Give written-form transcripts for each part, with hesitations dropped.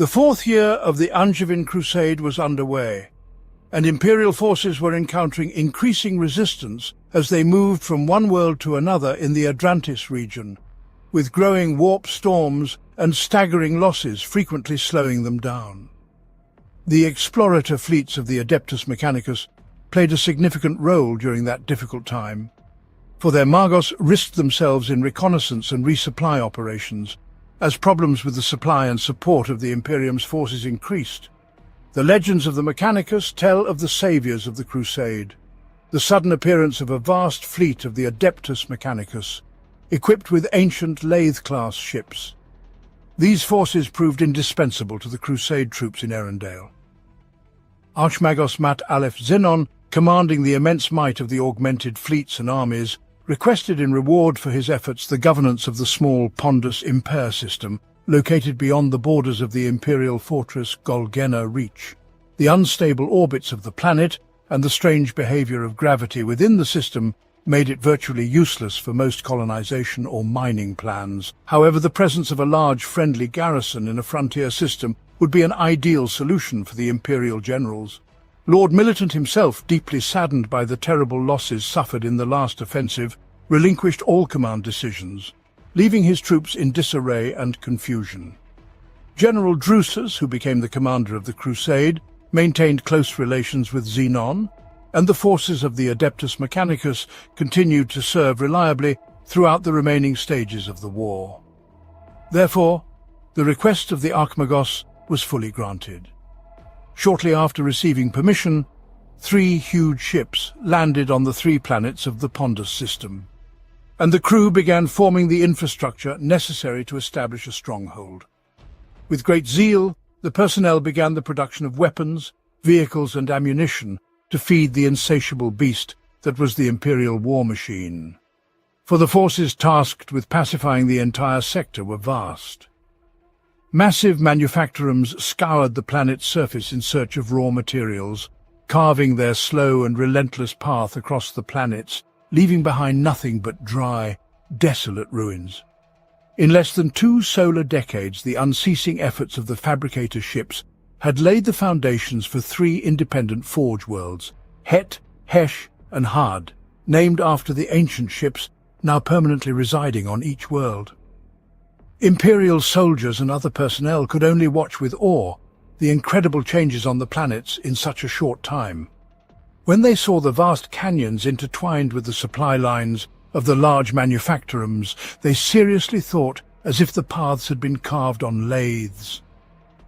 The fourth year of the Angevin Crusade was underway, and Imperial forces were encountering increasing resistance as they moved from one world to another in the Adrantis region, with growing warp storms and staggering losses frequently slowing them down. The explorator fleets of the Adeptus Mechanicus played a significant role during that difficult time, for their Magos risked themselves in reconnaissance and resupply operations, as problems with the supply and support of the Imperium's forces increased. The legends of the Mechanicus tell of the saviors of the Crusade, the sudden appearance of a vast fleet of the Adeptus Mechanicus, equipped with ancient Lathe-class ships. These forces proved indispensable to the Crusade troops in Erendale. Archmagos Mat Aleph Xenon, commanding the immense might of the augmented fleets and armies, requested in reward for his efforts the governance of the small Pondus Imper system, located beyond the borders of the Imperial fortress Golgena Reach. The unstable orbits of the planet and the strange behavior of gravity within the system made it virtually useless for most colonization or mining plans. However, the presence of a large friendly garrison in a frontier system would be an ideal solution for the Imperial generals. Lord Militant himself, deeply saddened by the terrible losses suffered in the last offensive, relinquished all command decisions, leaving his troops in disarray and confusion. General Drusus, who became the commander of the Crusade, maintained close relations with Xenon, and the forces of the Adeptus Mechanicus continued to serve reliably throughout the remaining stages of the war. Therefore, the request of the Archmagos was fully granted. Shortly after receiving permission, 3 huge ships landed on the 3 planets of the Pondus system, and the crew began forming the infrastructure necessary to establish a stronghold. With great zeal, the personnel began the production of weapons, vehicles and ammunition to feed the insatiable beast that was the Imperial war machine. For the forces tasked with pacifying the entire sector were vast. Massive manufactorums scoured the planet's surface in search of raw materials, carving their slow and relentless path across the planets, leaving behind nothing but dry, desolate ruins. In less than 2 solar decades, the unceasing efforts of the fabricator ships had laid the foundations for 3 independent forge worlds, Het, Hesh, and Had, named after the ancient ships now permanently residing on each world. Imperial soldiers and other personnel could only watch with awe the incredible changes on the planets in such a short time. When they saw the vast canyons intertwined with the supply lines of the large manufactorums, they seriously thought as if the paths had been carved on lathes.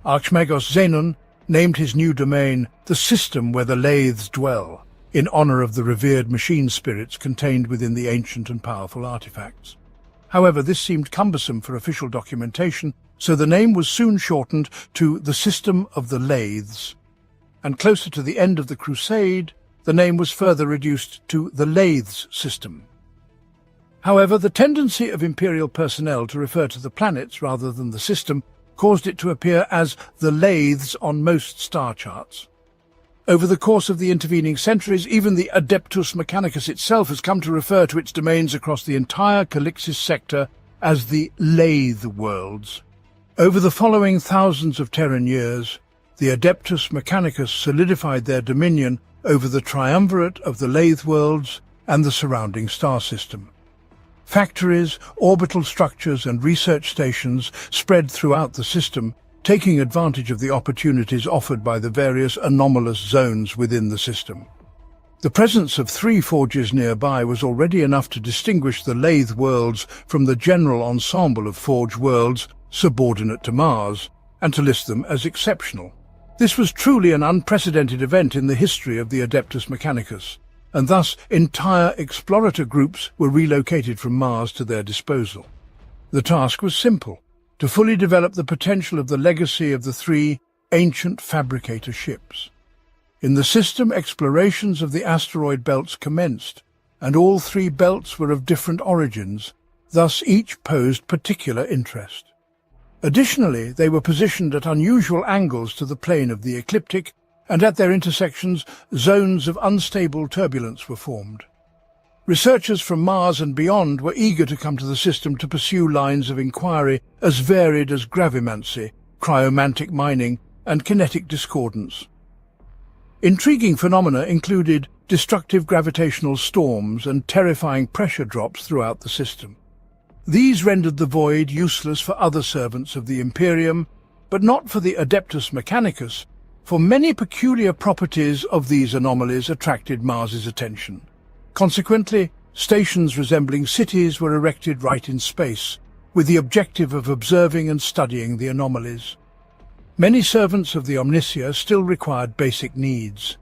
Archmagos Xenon named his new domain the system where the lathes dwell, in honor of the revered machine spirits contained within the ancient and powerful artifacts. However, this seemed cumbersome for official documentation, so the name was soon shortened to the System of the Lathes. And closer to the end of the Crusade, the name was further reduced to the Lathes System. However, the tendency of Imperial personnel to refer to the planets rather than the system caused it to appear as the Lathes on most star charts. Over the course of the intervening centuries, even the Adeptus Mechanicus itself has come to refer to its domains across the entire Calixis sector as the Lathe Worlds. Over the following thousands of Terran years, the Adeptus Mechanicus solidified their dominion over the triumvirate of the Lathe Worlds and the surrounding star system. Factories, orbital structures and research stations spread throughout the system, taking advantage of the opportunities offered by the various anomalous zones within the system. The presence of 3 forges nearby was already enough to distinguish the Lathe worlds from the general ensemble of forge worlds subordinate to Mars, and to list them as exceptional. This was truly an unprecedented event in the history of the Adeptus Mechanicus, and thus entire explorator groups were relocated from Mars to their disposal. The task was simple: to fully develop the potential of the legacy of the 3 ancient fabricator ships. In the system, explorations of the asteroid belts commenced, and all 3 belts were of different origins, thus each posed particular interest. Additionally, they were positioned at unusual angles to the plane of the ecliptic, and at their intersections, zones of unstable turbulence were formed. Researchers from Mars and beyond were eager to come to the system to pursue lines of inquiry as varied as gravimancy, cryomantic mining, and kinetic discordance. Intriguing phenomena included destructive gravitational storms and terrifying pressure drops throughout the system. These rendered the void useless for other servants of the Imperium, but not for the Adeptus Mechanicus, for many peculiar properties of these anomalies attracted Mars's attention. Consequently, stations resembling cities were erected right in space, with the objective of observing and studying the anomalies. Many servants of the Omnissiah still required basic needs,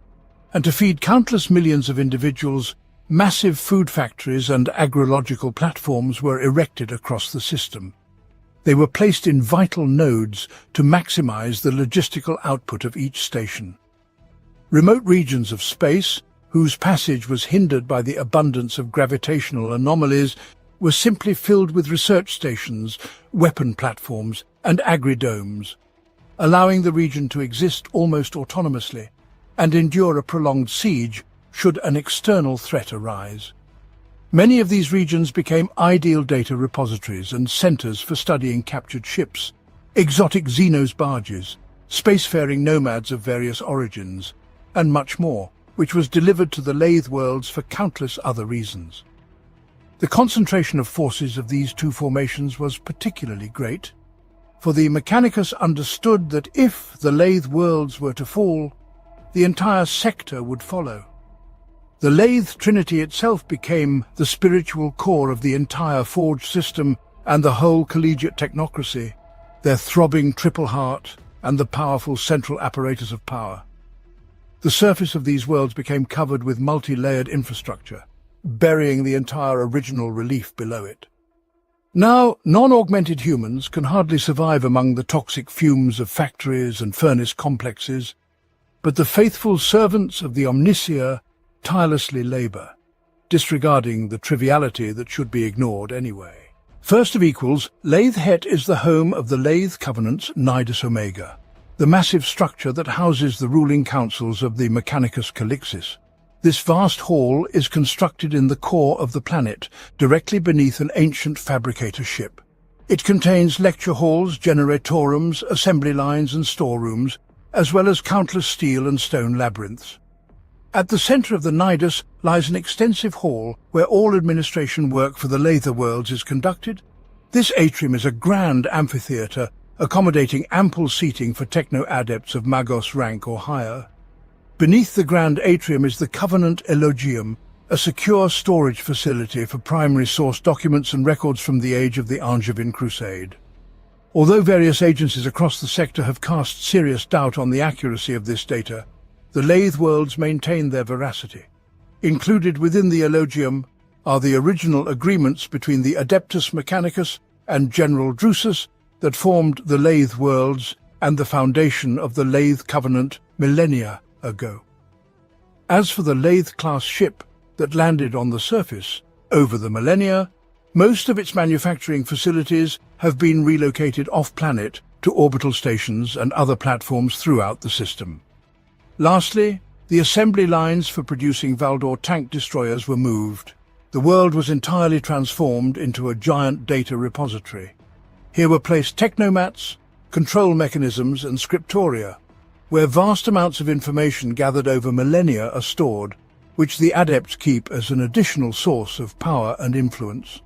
and to feed countless millions of individuals, massive food factories and agrological platforms were erected across the system. They were placed in vital nodes to maximize the logistical output of each station. Remote regions of space, whose passage was hindered by the abundance of gravitational anomalies, were simply filled with research stations, weapon platforms, and agridomes, allowing the region to exist almost autonomously and endure a prolonged siege should an external threat arise. Many of these regions became ideal data repositories and centers for studying captured ships, exotic Xenos barges, spacefaring nomads of various origins, and much more, which was delivered to the Lathe worlds for countless other reasons. The concentration of forces of these two formations was particularly great, for the Mechanicus understood that if the Lathe worlds were to fall, the entire sector would follow. The Lathe Trinity itself became the spiritual core of the entire Forge system and the whole collegiate technocracy, their throbbing triple heart and the powerful central apparatus of power. The surface of these worlds became covered with multi-layered infrastructure, burying the entire original relief below it. Now, non-augmented humans can hardly survive among the toxic fumes of factories and furnace complexes, but the faithful servants of the Omnissiah tirelessly labor, disregarding the triviality that should be ignored anyway. First of equals, Lathe Het is the home of the Lathe Covenant's Nidus Omega, the massive structure that houses the ruling councils of the Mechanicus Calixis. This vast hall is constructed in the core of the planet, directly beneath an ancient fabricator ship. It contains lecture halls, generatorums, assembly lines and storerooms, as well as countless steel and stone labyrinths. At the center of the Nidus lies an extensive hall where all administration work for the Lather worlds is conducted. This atrium is a grand amphitheater, accommodating ample seating for techno-adepts of Magos rank or higher. Beneath the grand atrium is the Covenant Elogium, a secure storage facility for primary source documents and records from the age of the Angevin Crusade. Although various agencies across the sector have cast serious doubt on the accuracy of this data, the Lathe worlds maintain their veracity. Included within the Elogium are the original agreements between the Adeptus Mechanicus and General Drusus that formed the Lathe worlds and the foundation of the Lathe Covenant millennia ago. As for the Lathe-class ship that landed on the surface over the millennia, most of its manufacturing facilities have been relocated off-planet to orbital stations and other platforms throughout the system. Lastly, the assembly lines for producing Valdor tank destroyers were moved. The world was entirely transformed into a giant data repository. Here were placed technomats, control mechanisms and scriptoria, where vast amounts of information gathered over millennia are stored, which the adepts keep as an additional source of power and influence.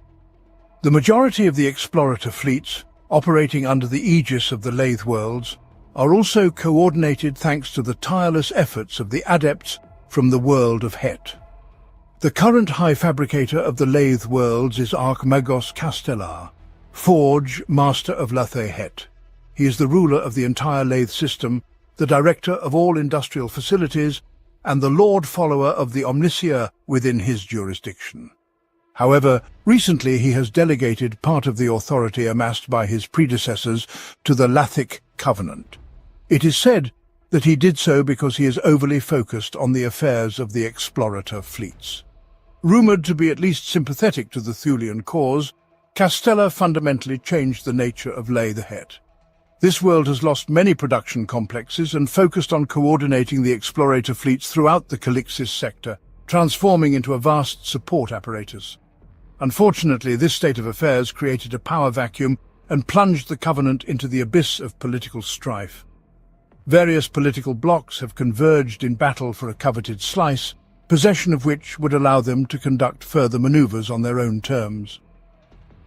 The majority of the explorator fleets, operating under the aegis of the Lathe worlds, are also coordinated thanks to the tireless efforts of the adepts from the world of Het. The current High Fabricator of the Lathe worlds is Archmagos Castellar, Forge Master of Lathe Het. He is the ruler of the entire Lathe system, the director of all industrial facilities, and the Lord Follower of the Omnissiah within his jurisdiction. However, recently he has delegated part of the authority amassed by his predecessors to the Lathic Covenant. It is said that he did so because he is overly focused on the affairs of the explorator fleets. Rumored to be at least sympathetic to the Thulian cause, Castella fundamentally changed the nature of Lathe Het. This world has lost many production complexes and focused on coordinating the explorator fleets throughout the Calixis sector, transforming into a vast support apparatus. Unfortunately, this state of affairs created a power vacuum and plunged the Covenant into the abyss of political strife. Various political blocs have converged in battle for a coveted slice, possession of which would allow them to conduct further maneuvers on their own terms.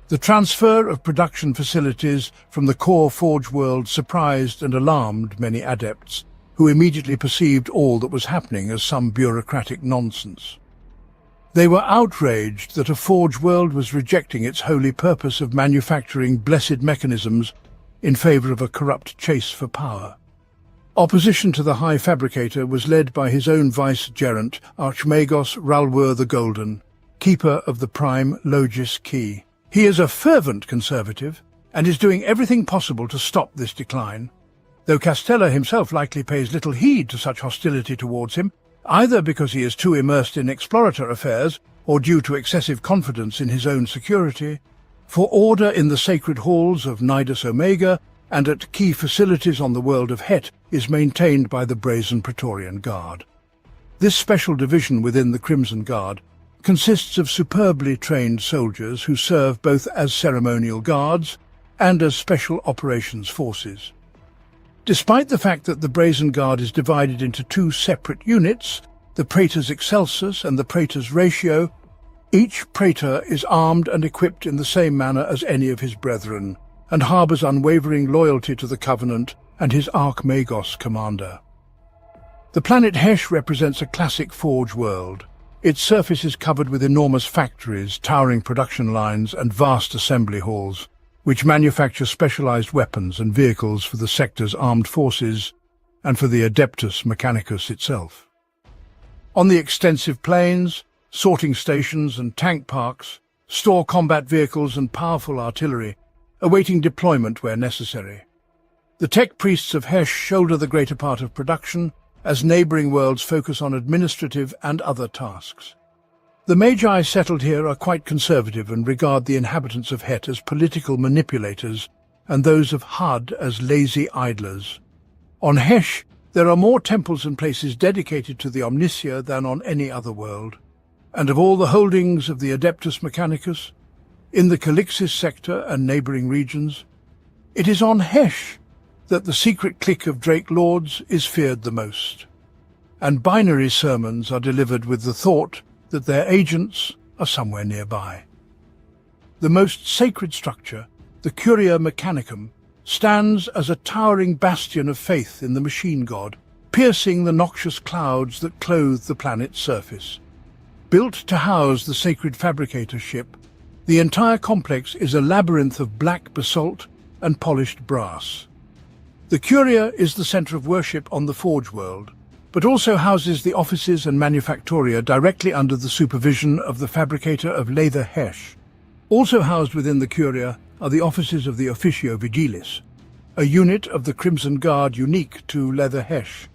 The transfer of production facilities from the core Forge world surprised and alarmed many adepts, who immediately perceived all that was happening as some bureaucratic nonsense. They were outraged that a Forge world was rejecting its holy purpose of manufacturing blessed mechanisms in favor of a corrupt chase for power. Opposition to the High Fabricator was led by his own vice-gerent, Archmagos Ralwur the Golden, keeper of the Prime Logis Key. He is a fervent conservative and is doing everything possible to stop this decline, though Castella himself likely pays little heed to such hostility towards him, either because he is too immersed in exploratory affairs or due to excessive confidence in his own security. For order in the sacred halls of Nidus Omega and at key facilities on the world of Het is maintained by the Brazen Praetorian Guard. This special division within the Crimson Guard consists of superbly trained soldiers who serve both as ceremonial guards and as special operations forces. Despite the fact that the Brazen Guard is divided into two separate units, the Praetors Excelsus and the Praetors Ratio, each Praetor is armed and equipped in the same manner as any of his brethren, and harbours unwavering loyalty to the Covenant and his Archmagos commander. The planet Hesh represents a classic Forge world. Its surface is covered with enormous factories, towering production lines and vast assembly halls, which manufacture specialized weapons and vehicles for the sector's armed forces and for the Adeptus Mechanicus itself. On the extensive plains, sorting stations and tank parks store combat vehicles and powerful artillery, awaiting deployment where necessary. The tech priests of Hesh shoulder the greater part of production, as neighboring worlds focus on administrative and other tasks. The Magi settled here are quite conservative and regard the inhabitants of Het as political manipulators and those of Hud as lazy idlers. On Hesh, there are more temples and places dedicated to the Omnissiah than on any other world, and of all the holdings of the Adeptus Mechanicus, in the Calixis sector and neighbouring regions, it is on Hesh that the secret clique of Drake Lords is feared the most, and binary sermons are delivered with the thought that their agents are somewhere nearby. The most sacred structure, the Curia Mechanicum, stands as a towering bastion of faith in the machine god, piercing the noxious clouds that clothe the planet's surface. Built to house the sacred fabricator ship, the entire complex is a labyrinth of black basalt and polished brass. The Curia is the centre of worship on the Forge world, but also houses the offices and manufactoria directly under the supervision of the fabricator of Lathe Hesh. Also housed within the Curia are the offices of the Officio Vigilis, a unit of the Crimson Guard unique to Lathe Hesh.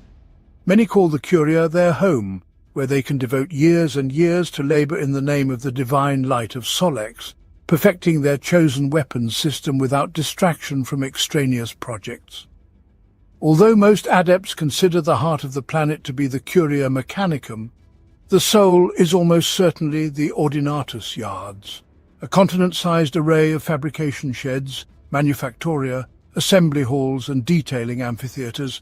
Many call the Curia their home, where they can devote years and years to labour in the name of the divine light of Solex, perfecting their chosen weapons system without distraction from extraneous projects. Although most adepts consider the heart of the planet to be the Curia Mechanicum, the soul is almost certainly the Ordinatus Yards, a continent-sized array of fabrication sheds, manufactoria, assembly halls and detailing amphitheatres,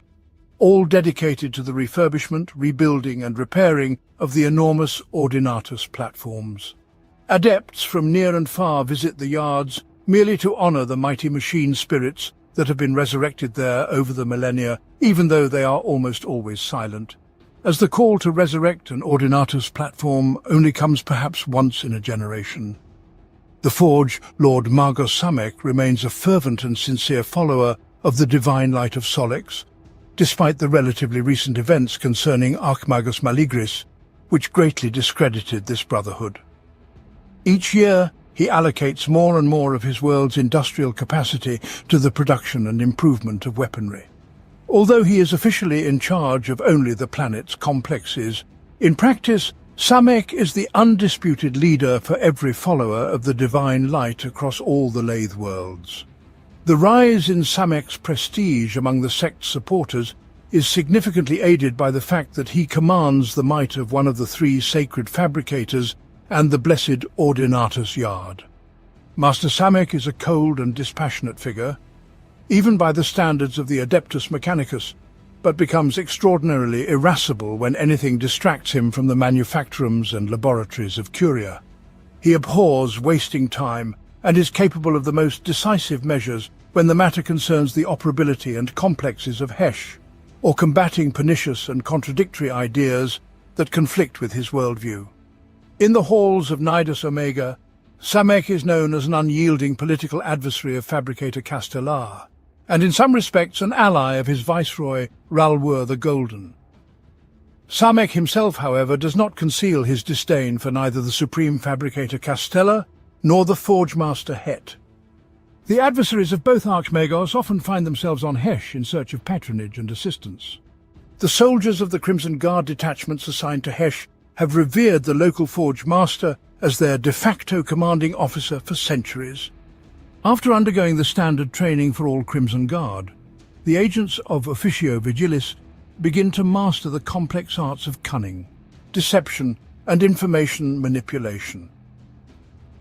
all dedicated to the refurbishment, rebuilding and repairing of the enormous Ordinatus platforms. Adepts from near and far visit the yards merely to honour the mighty machine spirits that have been resurrected there over the millennia, even though they are almost always silent, as the call to resurrect an Ordinatus platform only comes perhaps once in a generation. The Forge, Lord Magos Samek, remains a fervent and sincere follower of the divine light of Solex, despite the relatively recent events concerning Archmagos Maligris, which greatly discredited this brotherhood. Each year, he allocates more and more of his world's industrial capacity to the production and improvement of weaponry. Although he is officially in charge of only the planet's complexes, in practice, Samek is the undisputed leader for every follower of the divine light across all the Lathe worlds. The rise in Samek's prestige among the sect's supporters is significantly aided by the fact that he commands the might of one of the three sacred fabricators and the blessed Ordinatus Yard. Master Samek is a cold and dispassionate figure, even by the standards of the Adeptus Mechanicus, but becomes extraordinarily irascible when anything distracts him from the manufactorums and laboratories of Curia. He abhors wasting time and is capable of the most decisive measures when the matter concerns the operability and complexes of Hesh, or combating pernicious and contradictory ideas that conflict with his worldview. In the halls of Nidus Omega, Samek is known as an unyielding political adversary of Fabricator Castellar, and in some respects an ally of his viceroy, Ralwur the Golden. Samek himself, however, does not conceal his disdain for neither the Supreme Fabricator Castella nor the Forge Master Het. The adversaries of both Archmagos often find themselves on Hesh in search of patronage and assistance. The soldiers of the Crimson Guard detachments assigned to Hesh have revered the local Forge Master as their de facto commanding officer for centuries. After undergoing the standard training for all Crimson Guard, the agents of Officio Vigilis begin to master the complex arts of cunning, deception, and information manipulation.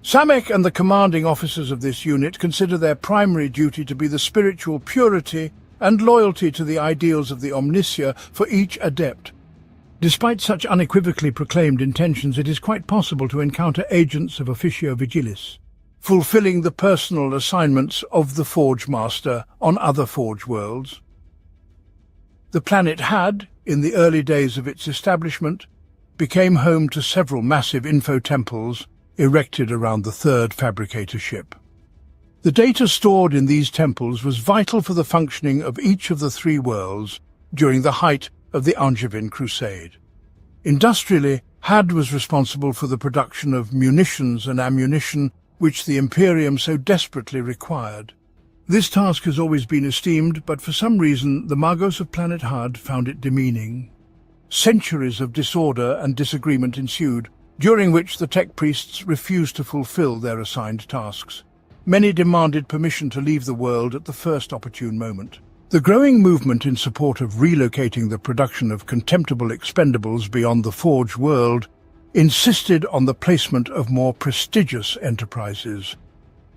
Samek and the commanding officers of this unit consider their primary duty to be the spiritual purity and loyalty to the ideals of the Omnissiah for each adept. Despite such unequivocally proclaimed intentions, it is quite possible to encounter agents of Officio Vigilis, fulfilling the personal assignments of the Forge Master on other Forge worlds. The planet had, in the early days of its establishment, became home to several massive info-temples erected around the third fabricator ship. The data stored in these temples was vital for the functioning of each of the three worlds during the height of the Angevin Crusade. Industrially, Had was responsible for the production of munitions and ammunition which the Imperium so desperately required. This task has always been esteemed, but for some reason the Magos of planet Had found it demeaning. Centuries of disorder and disagreement ensued, during which the tech priests refused to fulfill their assigned tasks. Many demanded permission to leave the world at the first opportune moment. The growing movement in support of relocating the production of contemptible expendables beyond the Forge world insisted on the placement of more prestigious enterprises,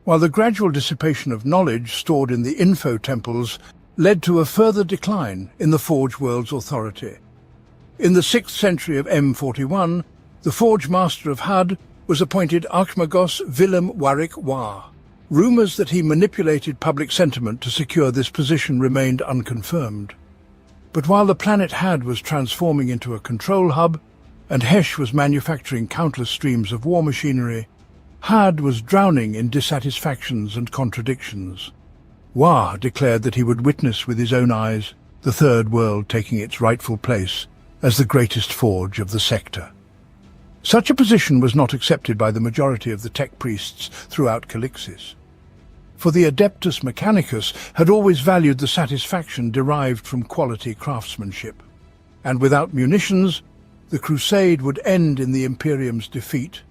while the gradual dissipation of knowledge stored in the info-temples led to a further decline in the Forge world's authority. In the 6th century of M41, the Forge Master of Had was appointed Archmagos Willem Warwick War. Rumors that he manipulated public sentiment to secure this position remained unconfirmed. But while the planet Had was transforming into a control hub, and Hesh was manufacturing countless streams of war machinery, Had was drowning in dissatisfactions and contradictions. War declared that he would witness with his own eyes the Third World taking its rightful place as the greatest forge of the sector. Such a position was not accepted by the majority of the tech priests throughout Calixis, for the Adeptus Mechanicus had always valued the satisfaction derived from quality craftsmanship, and without munitions, the crusade would end in the Imperium's defeat.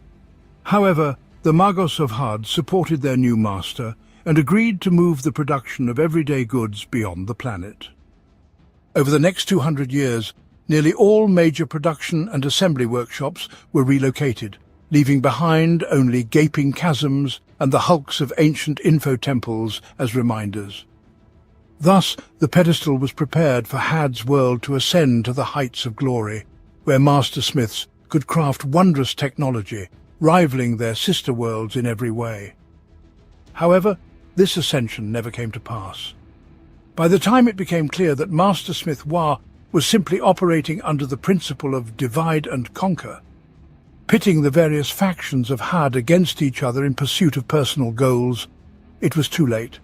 However, the Magos of Had supported their new master and agreed to move the production of everyday goods beyond the planet. Over the next 200 years, nearly all major production and assembly workshops were relocated, leaving behind only gaping chasms and the hulks of ancient info-temples as reminders. Thus, the pedestal was prepared for Had's world to ascend to the heights of glory, where master-smiths could craft wondrous technology, rivaling their sister worlds in every way. However, this ascension never came to pass. By the time it became clear that Master-Smith Wa was simply operating under the principle of divide and conquer, pitting the various factions of Had against each other in pursuit of personal goals, it was too late.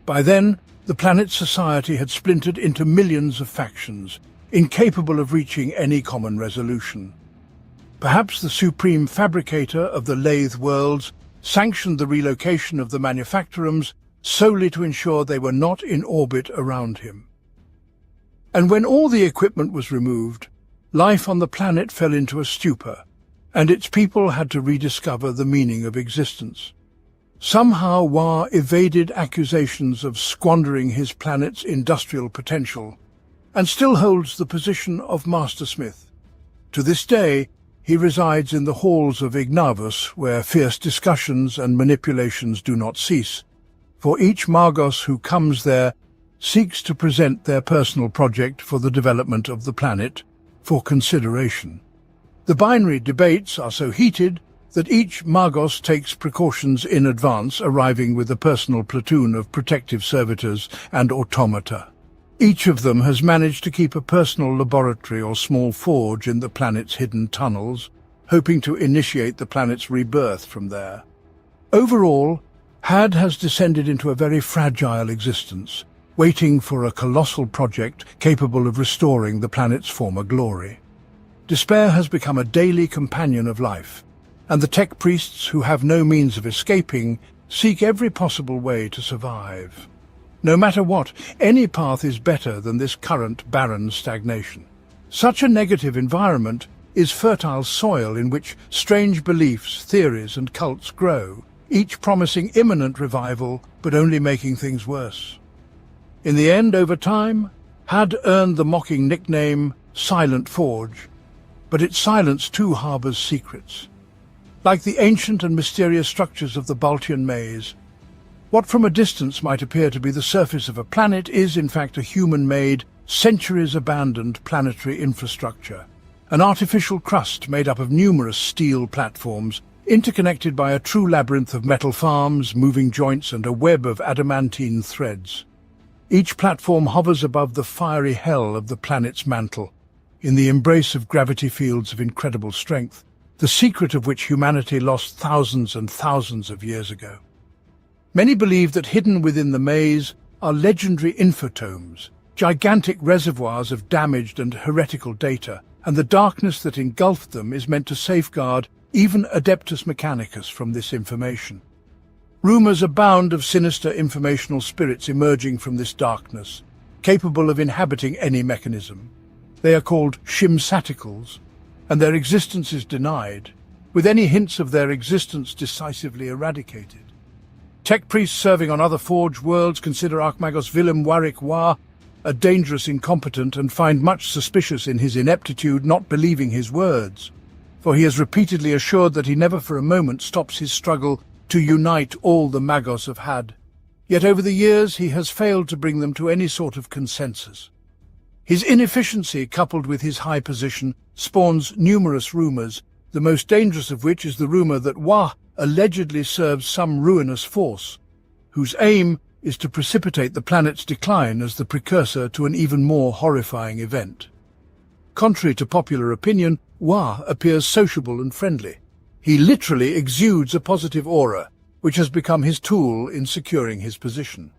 By then, the planet's society had splintered into millions of factions, incapable of reaching any common resolution. Perhaps the supreme fabricator of the Lathe worlds sanctioned the relocation of the manufactorums solely to ensure they were not in orbit around him. And when all the equipment was removed, life on the planet fell into a stupor, and its people had to rediscover the meaning of existence. Somehow Wa evaded accusations of squandering his planet's industrial potential, and still holds the position of Mastersmith. To this day, He resides in the halls of Ignavus, where fierce discussions and manipulations do not cease, for each Magos who comes there seeks to present their personal project for the development of the planet for consideration. The binary debates are so heated that each Magos takes precautions in advance, arriving with a personal platoon of protective servitors and automata. Each of them has managed to keep a personal laboratory or small forge in the planet's hidden tunnels, hoping to initiate the planet's rebirth from there. Overall, Had has descended into a very fragile existence, waiting for a colossal project capable of restoring the planet's former glory. Despair has become a daily companion of life, and the tech priests who have no means of escaping seek every possible way to survive. No matter what, any path is better than this current barren stagnation. Such a negative environment is fertile soil in which strange beliefs, theories and cults grow, each promising imminent revival but only making things worse. In the end, over time, Had earned the mocking nickname Silent Forge, but its silence too harbours secrets. Like the ancient and mysterious structures of the Bastion maze, what from a distance might appear to be the surface of a planet is in fact a human-made, centuries-abandoned planetary infrastructure, an artificial crust made up of numerous steel platforms, interconnected by a true labyrinth of metal farms, moving joints and a web of adamantine threads. Each platform hovers above the fiery hell of the planet's mantle, in the embrace of gravity fields of incredible strength, the secret of which humanity lost thousands and thousands of years ago. Many believe that hidden within the maze are legendary infotomes, gigantic reservoirs of damaged and heretical data, and the darkness that engulfed them is meant to safeguard even Adeptus Mechanicus from this information. Rumors abound of sinister informational spirits emerging from this darkness, capable of inhabiting any mechanism. They are called Shimsaticals, and their existence is denied, with any hints of their existence decisively eradicated. Tech priests serving on other Forge worlds consider Archmagos Willem Warwick Wa a dangerous incompetent and find much suspicious in his ineptitude, not believing his words, for he has repeatedly assured that he never for a moment stops his struggle to unite all the Magos of Had. Yet over the years he has failed to bring them to any sort of consensus. His inefficiency, coupled with his high position, spawns numerous rumors, the most dangerous of which is the rumor that Wa allegedly serves some ruinous force, whose aim is to precipitate the planet's decline as the precursor to an even more horrifying event. Contrary to popular opinion, Wa appears sociable and friendly. He literally exudes a positive aura, which has become his tool in securing his position.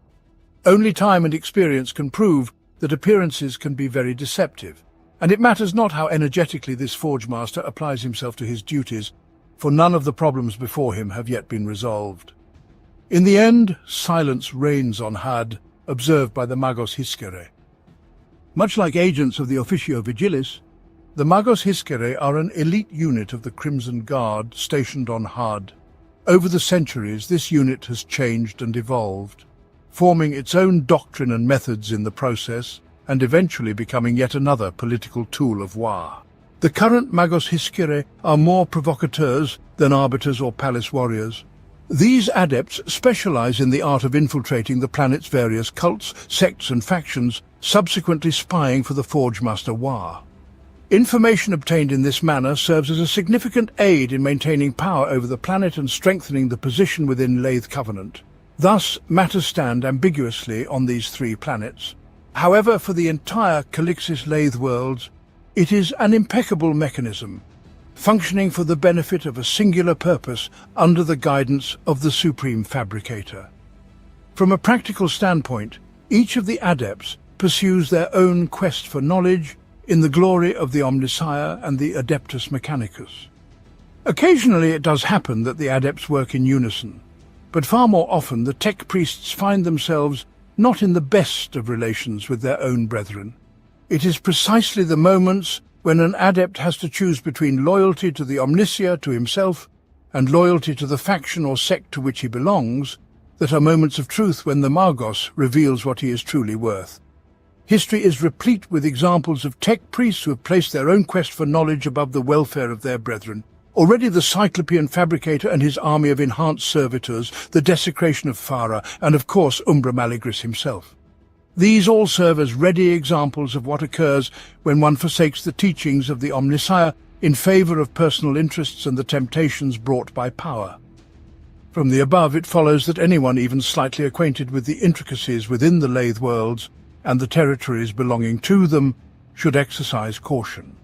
Only time and experience can prove that appearances can be very deceptive, and it matters not how energetically this Forge Master applies himself to his duties, for none of the problems before him have yet been resolved. In the end, silence reigns on Had, observed by the Magos Hiskere. Much like agents of the Officio Vigilis, the Magos Hiskere are an elite unit of the Crimson Guard stationed on Had. Over the centuries, this unit has changed and evolved, forming its own doctrine and methods in the process, and eventually becoming yet another political tool of Wa. The current Magos Hiskere are more provocateurs than arbiters or palace warriors. These adepts specialize in the art of infiltrating the planet's various cults, sects and factions, subsequently spying for the Forge Master Wa. Information obtained in this manner serves as a significant aid in maintaining power over the planet and strengthening the position within Lathe Covenant. Thus, matters stand ambiguously on these three planets. However, for the entire Calixis Lathe worlds, it is an impeccable mechanism, functioning for the benefit of a singular purpose under the guidance of the Supreme Fabricator. From a practical standpoint, each of the adepts pursues their own quest for knowledge in the glory of the Omnissiah and the Adeptus Mechanicus. Occasionally it does happen that the adepts work in unison, but far more often the tech priests find themselves not in the best of relations with their own brethren. It is precisely the moments when an adept has to choose between loyalty to the Omnissiah, to himself, and loyalty to the faction or sect to which he belongs, that are moments of truth when the Magos reveals what he is truly worth. History is replete with examples of tech priests who have placed their own quest for knowledge above the welfare of their brethren. Already the Cyclopean fabricator and his army of enhanced servitors, the desecration of Farah, and of course Umbra Maligris himself. These all serve as ready examples of what occurs when one forsakes the teachings of the Omnissiah in favor of personal interests and the temptations brought by power. From the above, it follows that anyone even slightly acquainted with the intricacies within the Lathe worlds and the territories belonging to them should exercise caution.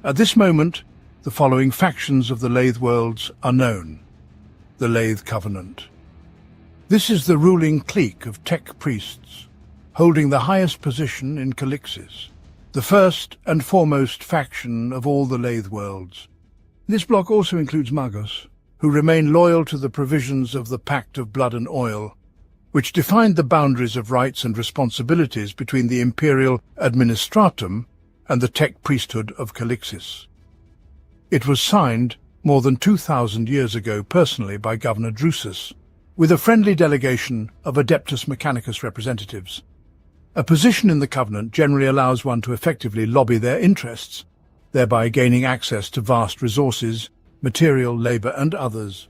At this moment, the following factions of the Lathe worlds are known. The Lathe Covenant. This is the ruling clique of tech priests, holding the highest position in Calixis, the first and foremost faction of all the Lathe worlds. This bloc also includes Magos, who remain loyal to the provisions of the Pact of Blood and Oil, which defined the boundaries of rights and responsibilities between the Imperial Administratum and the tech priesthood of Calixis. It was signed more than 2,000 years ago personally by Governor Drusus, with a friendly delegation of Adeptus Mechanicus representatives. A position in the Covenant generally allows one to effectively lobby their interests, thereby gaining access to vast resources, material, labor, and others.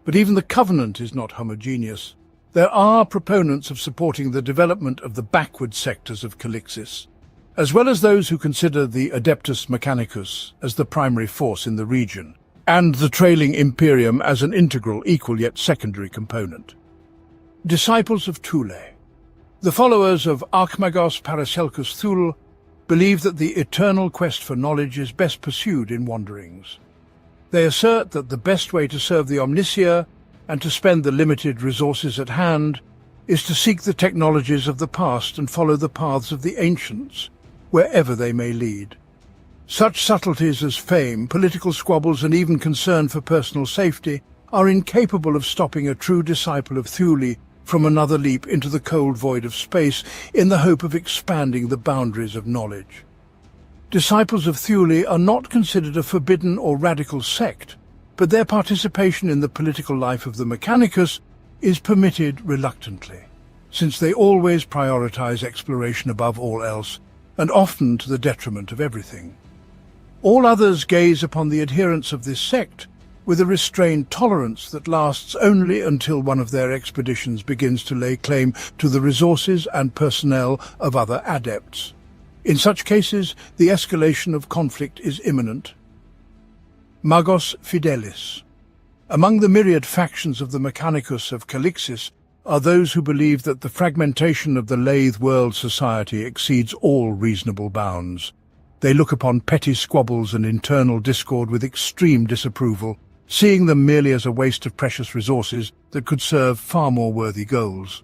But even the Covenant is not homogeneous. There are proponents of supporting the development of the backward sectors of Calixis, as well as those who consider the Adeptus Mechanicus as the primary force in the region, and the trailing Imperium as an integral, equal yet secondary component. Disciples of Thule. The followers of Archmagos Paracelsus Thule believe that the eternal quest for knowledge is best pursued in wanderings. They assert that the best way to serve the Omnissiah and to spend the limited resources at hand is to seek the technologies of the past and follow the paths of the ancients, wherever they may lead. Such subtleties as fame, political squabbles, and even concern for personal safety are incapable of stopping a true disciple of Thule from another leap into the cold void of space in the hope of expanding the boundaries of knowledge. Disciples of Thule are not considered a forbidden or radical sect, but their participation in the political life of the Mechanicus is permitted reluctantly, since they always prioritize exploration above all else, and often to the detriment of everything. All others gaze upon the adherents of this sect with a restrained tolerance that lasts only until one of their expeditions begins to lay claim to the resources and personnel of other adepts. In such cases, the escalation of conflict is imminent. Magos Fidelis. Among the myriad factions of the Mechanicus of Calixis are those who believe that the fragmentation of the Lathe world society exceeds all reasonable bounds. They look upon petty squabbles and internal discord with extreme disapproval, seeing them merely as a waste of precious resources that could serve far more worthy goals.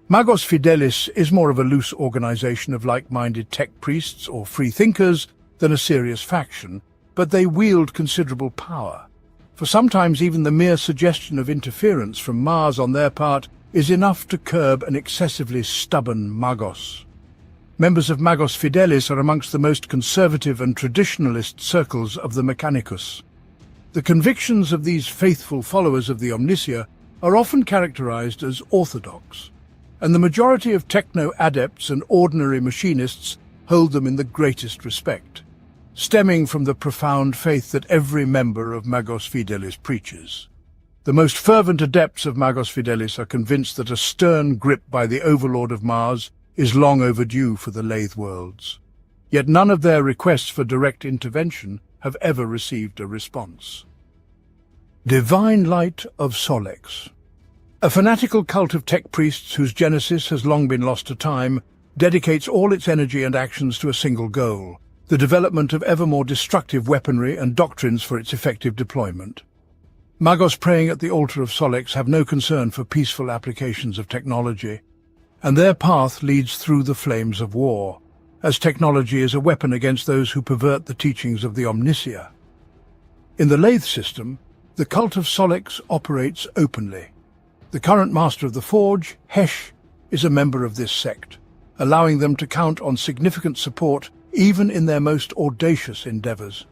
Magos Fidelis is more of a loose organization of like-minded tech priests or free thinkers than a serious faction, but they wield considerable power. For sometimes even the mere suggestion of interference from Mars on their part is enough to curb an excessively stubborn Magos. Members of Magos Fidelis are amongst the most conservative and traditionalist circles of the Mechanicus. The convictions of these faithful followers of the Omnissiah are often characterized as orthodox, and the majority of techno-adepts and ordinary machinists hold them in the greatest respect, stemming from the profound faith that every member of Magos Fidelis preaches. The most fervent adepts of Magos Fidelis are convinced that a stern grip by the Overlord of Mars is long overdue for the Lathe worlds. Yet none of their requests for direct intervention have ever received a response. Divine Light of Solex. A fanatical cult of tech priests whose genesis has long been lost to time dedicates all its energy and actions to a single goal: the development of ever more destructive weaponry and doctrines for its effective deployment. Magos praying at the altar of Solex have no concern for peaceful applications of technology, and their path leads through the flames of war, as technology is a weapon against those who pervert the teachings of the Omnissiah. In the Lathe system, the cult of Solex operates openly. The current master of the Forge, Hesh, is a member of this sect, allowing them to count on significant support even in their most audacious endeavors.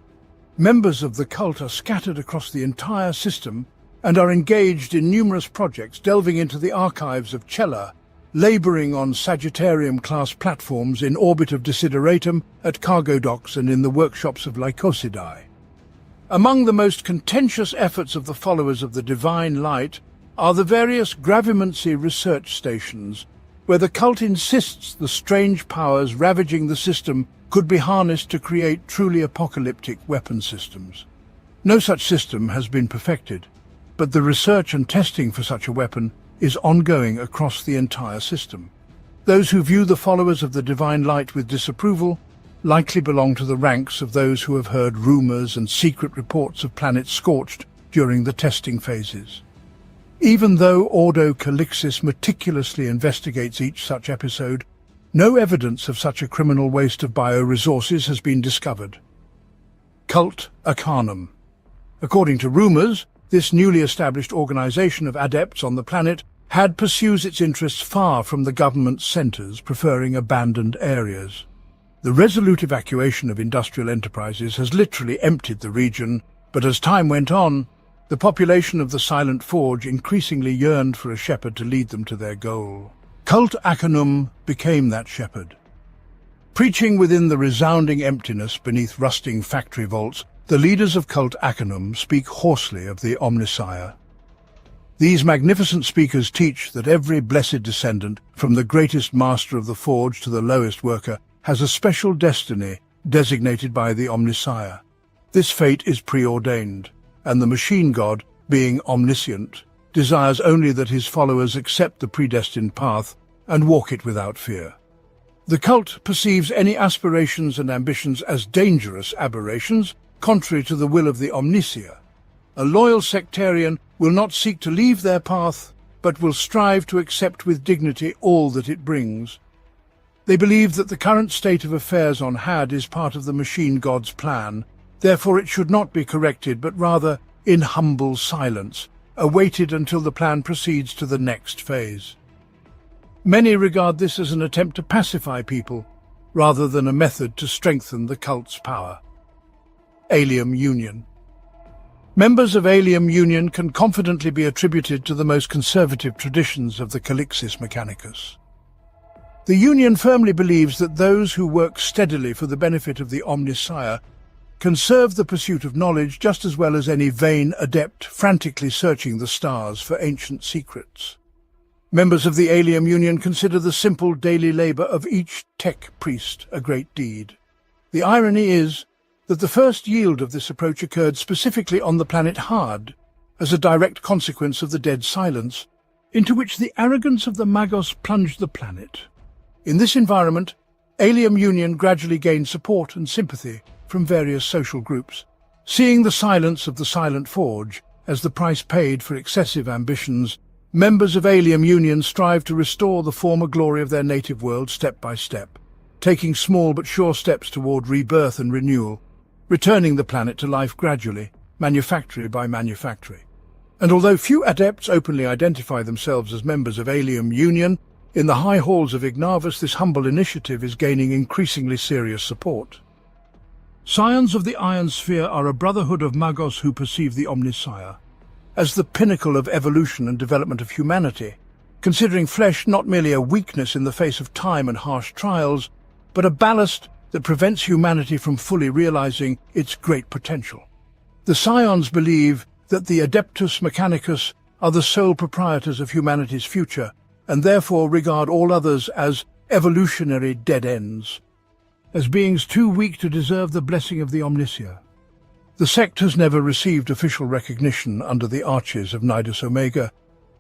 Members of the cult are scattered across the entire system and are engaged in numerous projects delving into the archives of Chela, labouring on Sagittarium-class platforms in orbit of Desideratum, at cargo docks and in the workshops of Lycosidae. Among the most contentious efforts of the followers of the Divine Light are the various gravimancy research stations, where the cult insists the strange powers ravaging the system could be harnessed to create truly apocalyptic weapon systems. No such system has been perfected, but the research and testing for such a weapon is ongoing across the entire system. Those who view the followers of the Divine Light with disapproval likely belong to the ranks of those who have heard rumours and secret reports of planets scorched during the testing phases. Even though Ordo Calixis meticulously investigates each such episode, no evidence of such a criminal waste of bioresources has been discovered. Cult Arcanum. According to rumours, this newly established organization of adepts on the planet pursues its interests far from the government's centres, preferring abandoned areas. The resolute evacuation of industrial enterprises has literally emptied the region, but as time went on, the population of the Silent Forge increasingly yearned for a shepherd to lead them to their goal. Cult Arcanum became that shepherd. Preaching within the resounding emptiness beneath rusting factory vaults, the leaders of Cult Arcanum speak hoarsely of the Omnissiah. These magnificent speakers teach that every blessed descendant, from the greatest master of the forge to the lowest worker, has a special destiny designated by the Omnissiah. This fate is preordained, and the machine god, being omniscient, desires only that his followers accept the predestined path and walk it without fear. The cult perceives any aspirations and ambitions as dangerous aberrations, contrary to the will of the Omnissiah. A loyal sectarian will not seek to leave their path, but will strive to accept with dignity all that it brings. They believe that the current state of affairs on Had is part of the machine god's plan, therefore it should not be corrected, but rather, in humble silence, awaited until the plan proceeds to the next phase. Many regard this as an attempt to pacify people, rather than a method to strengthen the cult's power. Allium Union. Members of Allium Union can confidently be attributed to the most conservative traditions of the Calixis Mechanicus. The Union firmly believes that those who work steadily for the benefit of the Omnissiah can serve the pursuit of knowledge just as well as any vain adept frantically searching the stars for ancient secrets. Members of the Allium Union consider the simple daily labour of each tech priest a great deed. The irony is that the first yield of this approach occurred specifically on the planet Hard, as a direct consequence of the Dead Silence, into which the arrogance of the Magos plunged the planet. In this environment, Allium Union gradually gained support and sympathy from various social groups, seeing the silence of the Silent Forge as the price paid for excessive ambitions. Members of Allium Union strive to restore the former glory of their native world step by step, taking small but sure steps toward rebirth and renewal, returning the planet to life gradually, manufactory by manufactory. And although few adepts openly identify themselves as members of Allium Union, in the high halls of Ignavus this humble initiative is gaining increasingly serious support. Scions of the Iron Sphere are a brotherhood of Magos who perceive the Omnissiah as the pinnacle of evolution and development of humanity, considering flesh not merely a weakness in the face of time and harsh trials, but a ballast that prevents humanity from fully realizing its great potential. The Scions believe that the Adeptus Mechanicus are the sole proprietors of humanity's future, and therefore regard all others as evolutionary dead ends, as beings too weak to deserve the blessing of the Omnissiah. The sect has never received official recognition under the arches of Nidus Omega,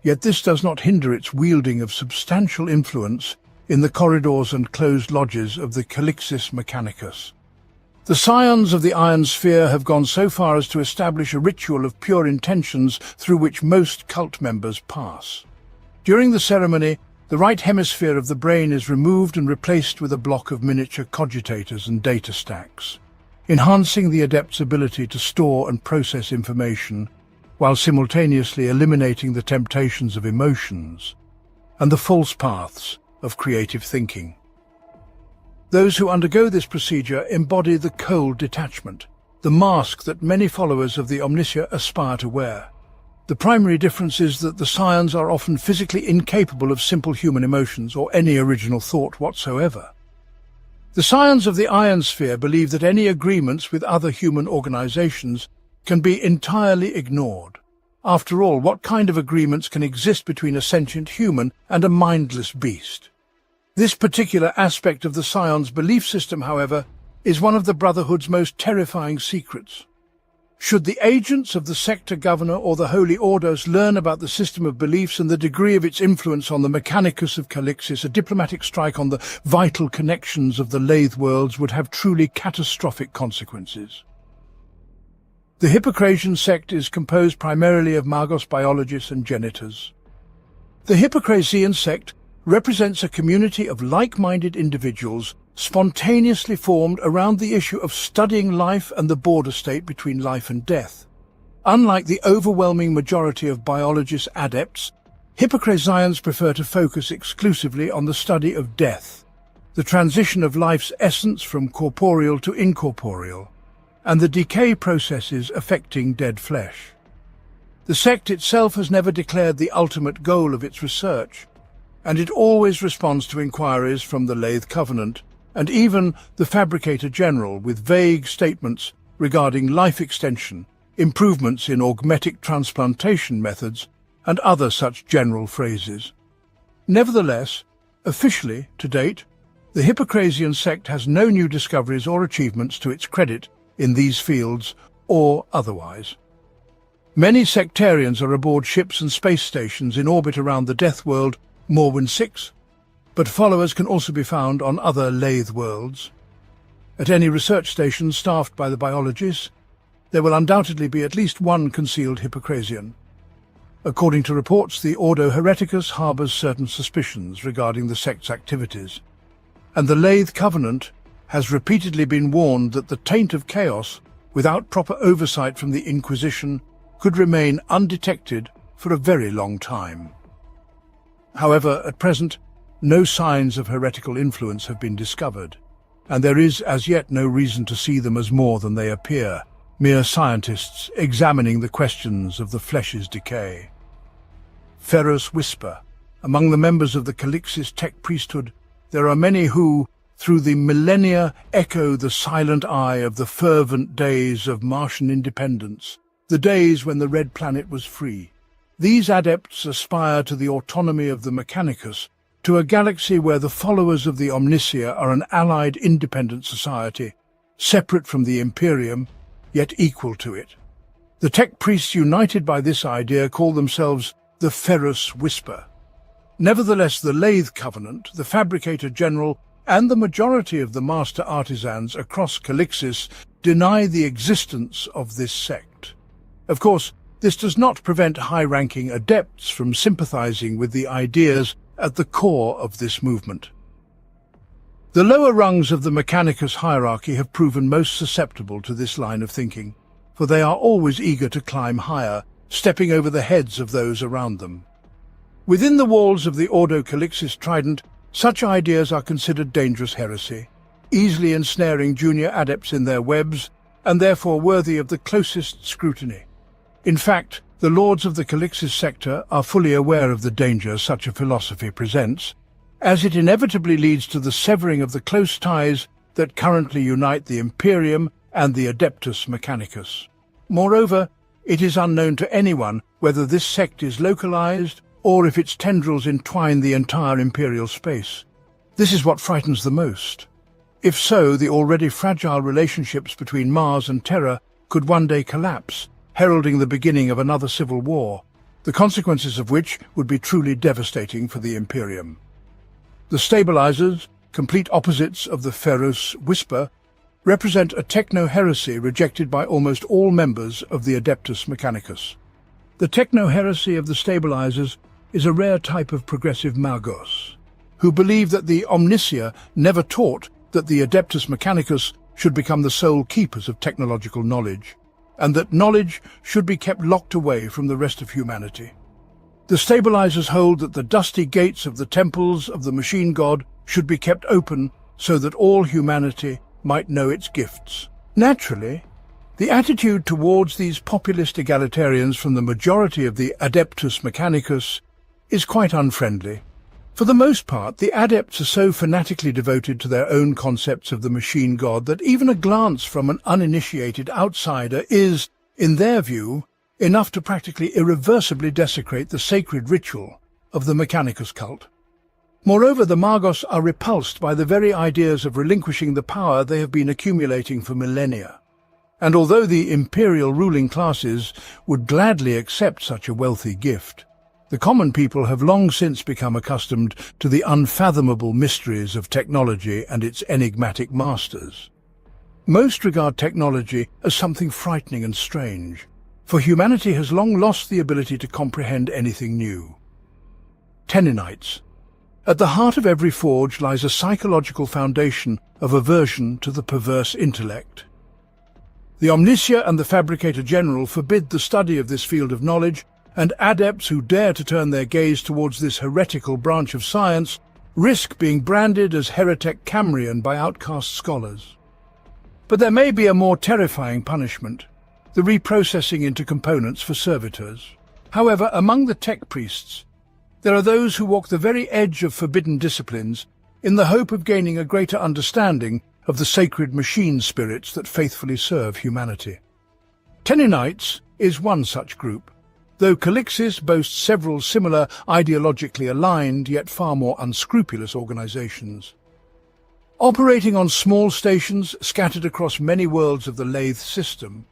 yet this does not hinder its wielding of substantial influence in the corridors and closed lodges of the Calixis Mechanicus. The Scions of the Iron Sphere have gone so far as to establish a ritual of pure intentions through which most cult members pass. During the ceremony, the right hemisphere of the brain is removed and replaced with a block of miniature cogitators and data stacks, enhancing the adept's ability to store and process information, while simultaneously eliminating the temptations of emotions and the false paths of creative thinking. Those who undergo this procedure embody the cold detachment, the mask that many followers of the Omnissiah aspire to wear. The primary difference is that the Scions are often physically incapable of simple human emotions or any original thought whatsoever. The Scions of the Iron Sphere believe that any agreements with other human organizations can be entirely ignored. After all, what kind of agreements can exist between a sentient human and a mindless beast? This particular aspect of the Scions' belief system, however, is one of the Brotherhood's most terrifying secrets. Should the agents of the sector governor or the Holy Orders learn about the system of beliefs and the degree of its influence on the Mechanicus of Calixis, a diplomatic strike on the vital connections of the Lathe worlds would have truly catastrophic consequences. The Hippocrasian sect is composed primarily of Magos biologists and genitors. The Hippocrasian sect represents a community of like-minded individuals spontaneously formed around the issue of studying life and the border state between life and death. Unlike the overwhelming majority of biologist adepts, Hippocrasians prefer to focus exclusively on the study of death, the transition of life's essence from corporeal to incorporeal, and the decay processes affecting dead flesh. The sect itself has never declared the ultimate goal of its research, and it always responds to inquiries from the Lathe Covenant, and even the Fabricator General, with vague statements regarding life extension, improvements in augmetic transplantation methods, and other such general phrases. Nevertheless, officially, to date, the Hippocrasian sect has no new discoveries or achievements to its credit in these fields or otherwise. Many sectarians are aboard ships and space stations in orbit around the Death World Morwen 6, but followers can also be found on other Lathe worlds. At any research station staffed by the biologists, there will undoubtedly be at least one concealed Hippocrasian. According to reports, the Ordo Hereticus harbours certain suspicions regarding the sect's activities, and the Lathe Covenant has repeatedly been warned that the taint of chaos, without proper oversight from the Inquisition, could remain undetected for a very long time. However, at present, no signs of heretical influence have been discovered, and there is as yet no reason to see them as more than they appear, mere scientists examining the questions of the flesh's decay. Ferrous whisper. Among the members of the Calixis tech priesthood, there are many who, through the millennia, echo the silent eye of the fervent days of Martian independence, the days when the Red Planet was free. These adepts aspire to the autonomy of the Mechanicus, to a galaxy where the followers of the Omnissiah are an allied independent society, separate from the Imperium, yet equal to it. The tech priests united by this idea call themselves the Ferrous Whisper. Nevertheless, the Lathe Covenant, the Fabricator General, and the majority of the master artisans across Calixis deny the existence of this sect. Of course, this does not prevent high-ranking adepts from sympathizing with the ideas at the core of this movement. The lower rungs of the Mechanicus hierarchy have proven most susceptible to this line of thinking, for they are always eager to climb higher, stepping over the heads of those around them. Within the walls of the Ordo Calixis Trident, such ideas are considered dangerous heresy, easily ensnaring junior adepts in their webs, and therefore worthy of the closest scrutiny. In fact, the lords of the Calixis sector are fully aware of the danger such a philosophy presents, as it inevitably leads to the severing of the close ties that currently unite the Imperium and the Adeptus Mechanicus. Moreover, it is unknown to anyone whether this sect is localized or if its tendrils entwine the entire Imperial space. This is what frightens the most. If so, the already fragile relationships between Mars and Terra could one day collapse, heralding the beginning of another civil war, the consequences of which would be truly devastating for the Imperium. The Stabilizers, complete opposites of the Ferrous Whisper, represent a techno-heresy rejected by almost all members of the Adeptus Mechanicus. The techno-heresy of the Stabilizers is a rare type of progressive Magos, who believe that the Omnissiah never taught that the Adeptus Mechanicus should become the sole keepers of technological knowledge, and that knowledge should be kept locked away from the rest of humanity. The Stabilizers hold that the dusty gates of the temples of the machine god should be kept open so that all humanity might know its gifts. Naturally, The attitude towards these populist egalitarians from the majority of the Adeptus Mechanicus is quite unfriendly. For the most part, the adepts are so fanatically devoted to their own concepts of the machine god that even a glance from an uninitiated outsider is, in their view, enough to practically irreversibly desecrate the sacred ritual of the Mechanicus cult. Moreover, the Magos are repulsed by the very ideas of relinquishing the power they have been accumulating for millennia. And although the imperial ruling classes would gladly accept such a wealthy gift, the common people have long since become accustomed to the unfathomable mysteries of technology and its enigmatic masters. Most regard technology as something frightening and strange, for humanity has long lost the ability to comprehend anything new. Teninites. At the heart of every forge lies a psychological foundation of aversion to the perverse intellect. The Omnissiah and the Fabricator General forbid the study of this field of knowledge, and adepts who dare to turn their gaze towards this heretical branch of science risk being branded as heretic Cambrian by outcast scholars. But there may be a more terrifying punishment, the reprocessing into components for servitors. However, among the tech priests, there are those who walk the very edge of forbidden disciplines in the hope of gaining a greater understanding of the sacred machine spirits that faithfully serve humanity. Teninites is one such group, though Calixis boasts several similar ideologically aligned yet far more unscrupulous organizations. Operating on small stations scattered across many worlds of the Lathe system,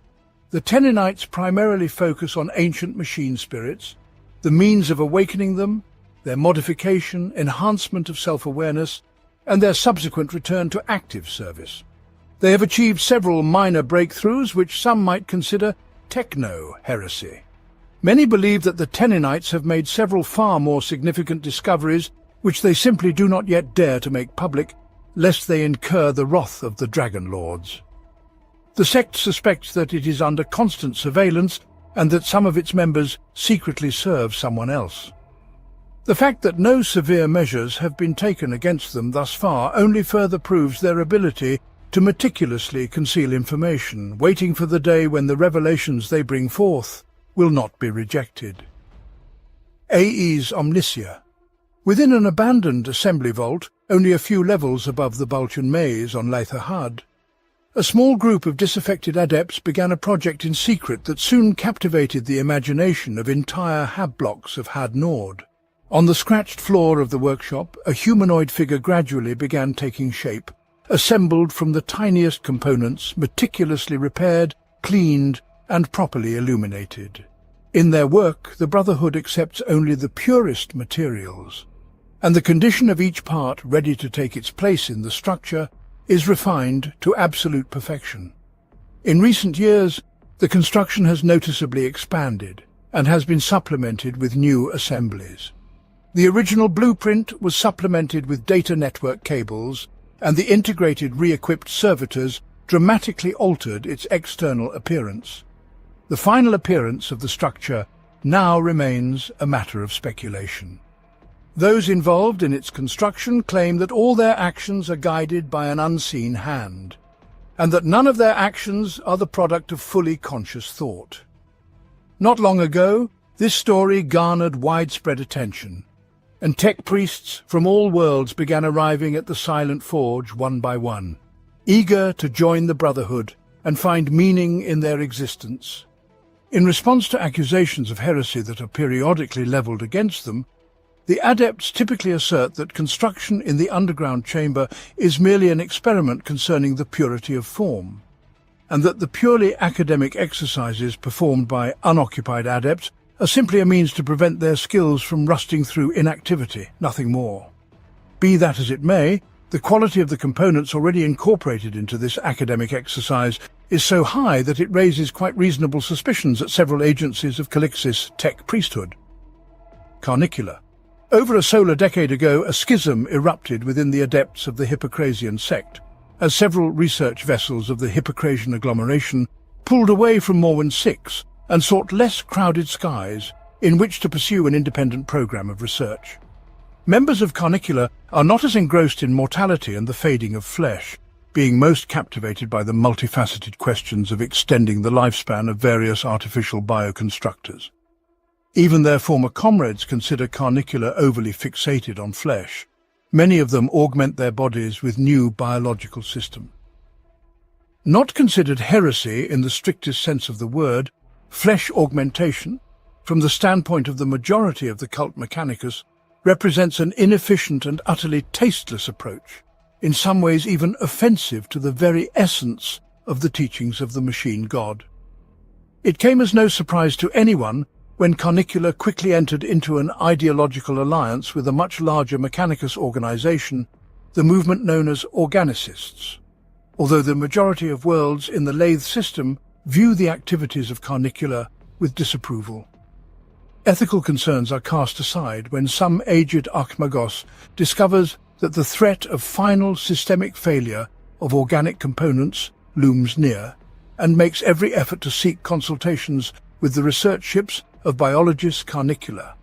the Teninites primarily focus on ancient machine spirits, the means of awakening them, their modification, enhancement of self-awareness, and their subsequent return to active service. They have achieved several minor breakthroughs which some might consider techno-heresy. Many believe that the Teninites have made several far more significant discoveries which they simply do not yet dare to make public, lest they incur the wrath of the Dragon Lords. The sect suspects that it is under constant surveillance and that some of its members secretly serve someone else. The fact that no severe measures have been taken against them thus far only further proves their ability to meticulously conceal information, waiting for the day when the revelations they bring forth will not be rejected. AE's Omnissiah. Within an abandoned assembly vault, only a few levels above the Bastion maze on Lathe, a small group of disaffected adepts began a project in secret that soon captivated the imagination of entire hab blocks of Had Nord. On the scratched floor of the workshop, a humanoid figure gradually began taking shape, assembled from the tiniest components, meticulously repaired, cleaned, and properly illuminated. In their work, the Brotherhood accepts only the purest materials, and the condition of each part ready to take its place in the structure is refined to absolute perfection. In recent years, the construction has noticeably expanded and has been supplemented with new assemblies. The original blueprint was supplemented with data network cables, and the integrated re-equipped servitors dramatically altered its external appearance. The final appearance of the structure now remains a matter of speculation. Those involved in its construction claim that all their actions are guided by an unseen hand, and that none of their actions are the product of fully conscious thought. Not long ago, this story garnered widespread attention, and tech priests from all worlds began arriving at the Silent Forge one by one, eager to join the Brotherhood and find meaning in their existence. In response to accusations of heresy that are periodically leveled against them, the adepts typically assert that construction in the underground chamber is merely an experiment concerning the purity of form, and that the purely academic exercises performed by unoccupied adepts are simply a means to prevent their skills from rusting through inactivity, nothing more. Be that as it may, the quality of the components already incorporated into this academic exercise is so high that it raises quite reasonable suspicions at several agencies of Calixis tech priesthood. Carnicula. Over a solar decade ago, a schism erupted within the adepts of the Hippocrasian sect, as several research vessels of the Hippocrasian agglomeration pulled away from Morwen 6 and sought less crowded skies in which to pursue an independent program of research. Members of Carnicula are not as engrossed in mortality and the fading of flesh, being most captivated by the multifaceted questions of extending the lifespan of various artificial bioconstructors. Even their former comrades consider Carnicula overly fixated on flesh. Many of them augment their bodies with new biological systems. Not considered heresy in the strictest sense of the word, flesh augmentation, from the standpoint of the majority of the cult Mechanicus, represents an inefficient and utterly tasteless approach, in some ways even offensive to the very essence of the teachings of the machine god. It came as no surprise to anyone when Carnicula quickly entered into an ideological alliance with a much larger Mechanicus organization, the movement known as Organicists. Although the majority of worlds in the Lathe system view the activities of Carnicula with disapproval. Ethical concerns are cast aside when some aged Archmagos discovers that the threat of final systemic failure of organic components looms near, and makes every effort to seek consultations with the research ships of biologist Carnicula.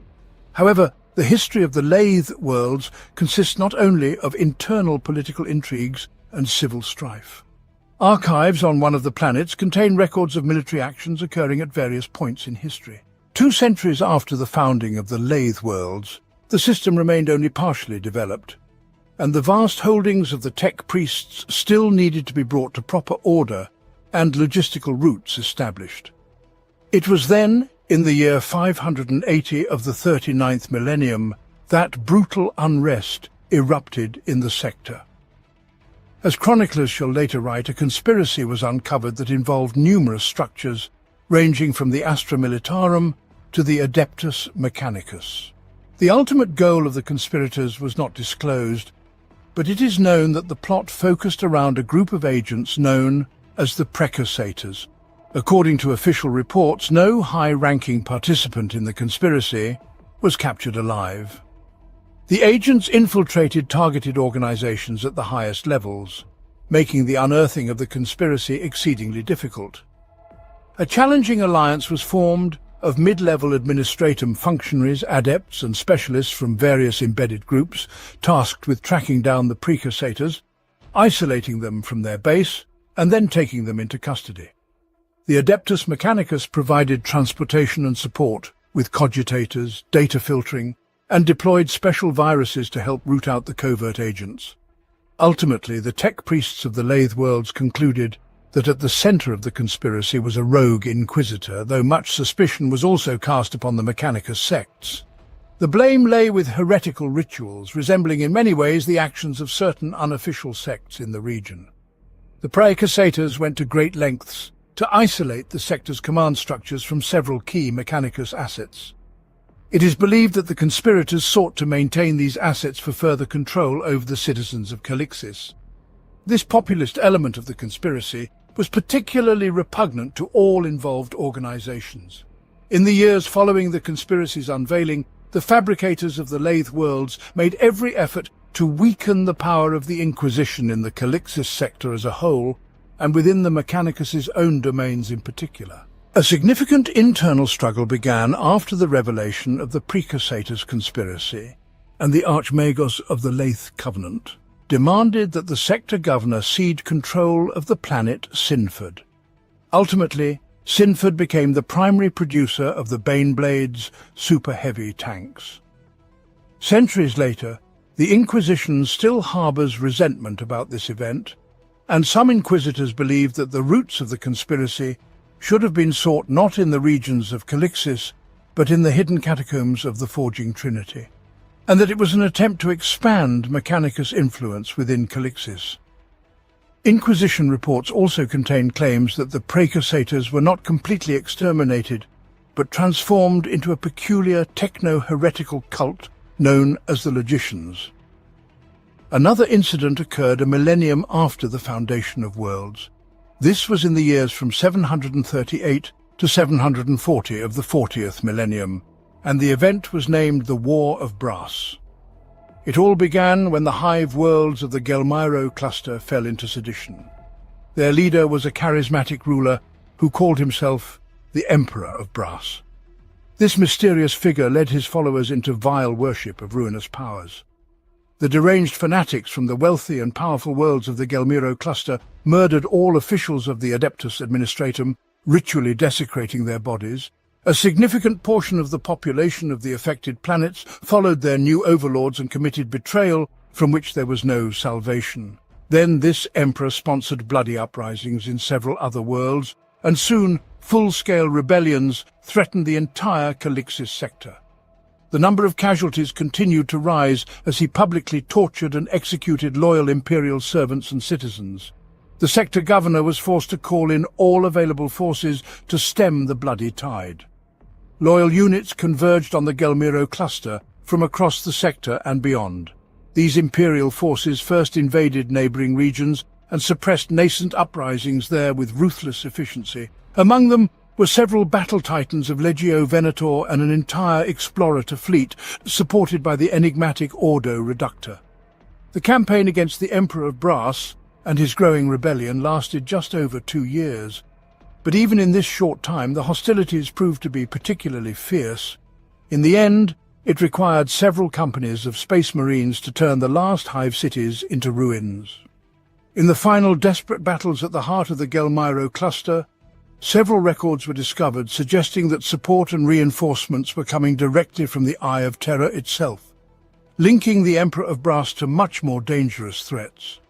However, the history of the Lathe worlds consists not only of internal political intrigues and civil strife. Archives on one of the planets contain records of military actions occurring at various points in history. 2 centuries after the founding of the Lathe worlds, the system remained only partially developed, and the vast holdings of the tech priests still needed to be brought to proper order and logistical routes established. It was then, in the year 580 of the 39th millennium, that brutal unrest erupted in the sector. As chroniclers shall later write, a conspiracy was uncovered that involved numerous structures, ranging from the Astra Militarum to the Adeptus Mechanicus. The ultimate goal of the conspirators was not disclosed, but it is known that the plot focused around a group of agents known as the Precursators. According to official reports, no high-ranking participant in the conspiracy was captured alive. The agents infiltrated targeted organizations at the highest levels, making the unearthing of the conspiracy exceedingly difficult. A challenging alliance was formed of mid-level administratum functionaries, adepts and specialists from various embedded groups, tasked with tracking down the Precursators, isolating them from their base, and then taking them into custody. The Adeptus Mechanicus provided transportation and support, with cogitators, data filtering, and deployed special viruses to help root out the covert agents. Ultimately, the tech priests of the Lathe worlds concluded that at the center of the conspiracy was a rogue inquisitor, though much suspicion was also cast upon the Mechanicus sects. The blame lay with heretical rituals, resembling in many ways the actions of certain unofficial sects in the region. The Precursators went to great lengths to isolate the sector's command structures from several key Mechanicus assets. It is believed that the conspirators sought to maintain these assets for further control over the citizens of Calixis. This populist element of the conspiracy was particularly repugnant to all involved organizations. In the years following the conspiracy's unveiling, the fabricators of the Lathe worlds made every effort to weaken the power of the Inquisition in the Calixis sector as a whole, and within the Mechanicus' own domains in particular. A significant internal struggle began after the revelation of the Precursators' conspiracy, and the Archmagos of the Lathe Covenant demanded that the sector governor cede control of the planet Sinford. Ultimately, Sinford became the primary producer of the Baneblade's super-heavy tanks. Centuries later, the Inquisition still harbors resentment about this event, and some inquisitors believe that the roots of the conspiracy should have been sought not in the regions of Calixis, but in the hidden catacombs of the Forging Trinity, and that it was an attempt to expand Mechanicus' influence within Calixis. Inquisition reports also contain claims that the Precursators were not completely exterminated, but transformed into a peculiar techno-heretical cult known as the Logicians. Another incident occurred a millennium after the foundation of worlds. This was in the years from 738 to 740 of the 40th millennium, and the event was named the War of Brass. It all began when the hive worlds of the Gelmiro cluster fell into sedition. Their leader was a charismatic ruler who called himself the Emperor of Brass. This mysterious figure led his followers into vile worship of ruinous powers. The deranged fanatics from the wealthy and powerful worlds of the Gelmiro cluster murdered all officials of the Adeptus Administratum, ritually desecrating their bodies. A significant portion of the population of the affected planets followed their new overlords and committed betrayal from which there was no salvation. Then this emperor sponsored bloody uprisings in several other worlds, and soon full-scale rebellions threatened the entire Calixis sector. The number of casualties continued to rise as he publicly tortured and executed loyal imperial servants and citizens. The sector governor was forced to call in all available forces to stem the bloody tide. Loyal units converged on the Gelmiro cluster from across the sector and beyond. These imperial forces first invaded neighboring regions and suppressed nascent uprisings there with ruthless efficiency. Among them were several battle titans of Legio Venator and an entire explorator fleet, supported by the enigmatic Ordo Reductor. The campaign against the Emperor of Brass and his growing rebellion lasted just over 2 years. But even in this short time, the hostilities proved to be particularly fierce. In the end, it required several companies of Space Marines to turn the last hive cities into ruins. In the final desperate battles at the heart of the Gelmiro cluster, several records were discovered suggesting that support and reinforcements were coming directly from the Eye of Terror itself, linking the Emperor of Brass to much more dangerous threats.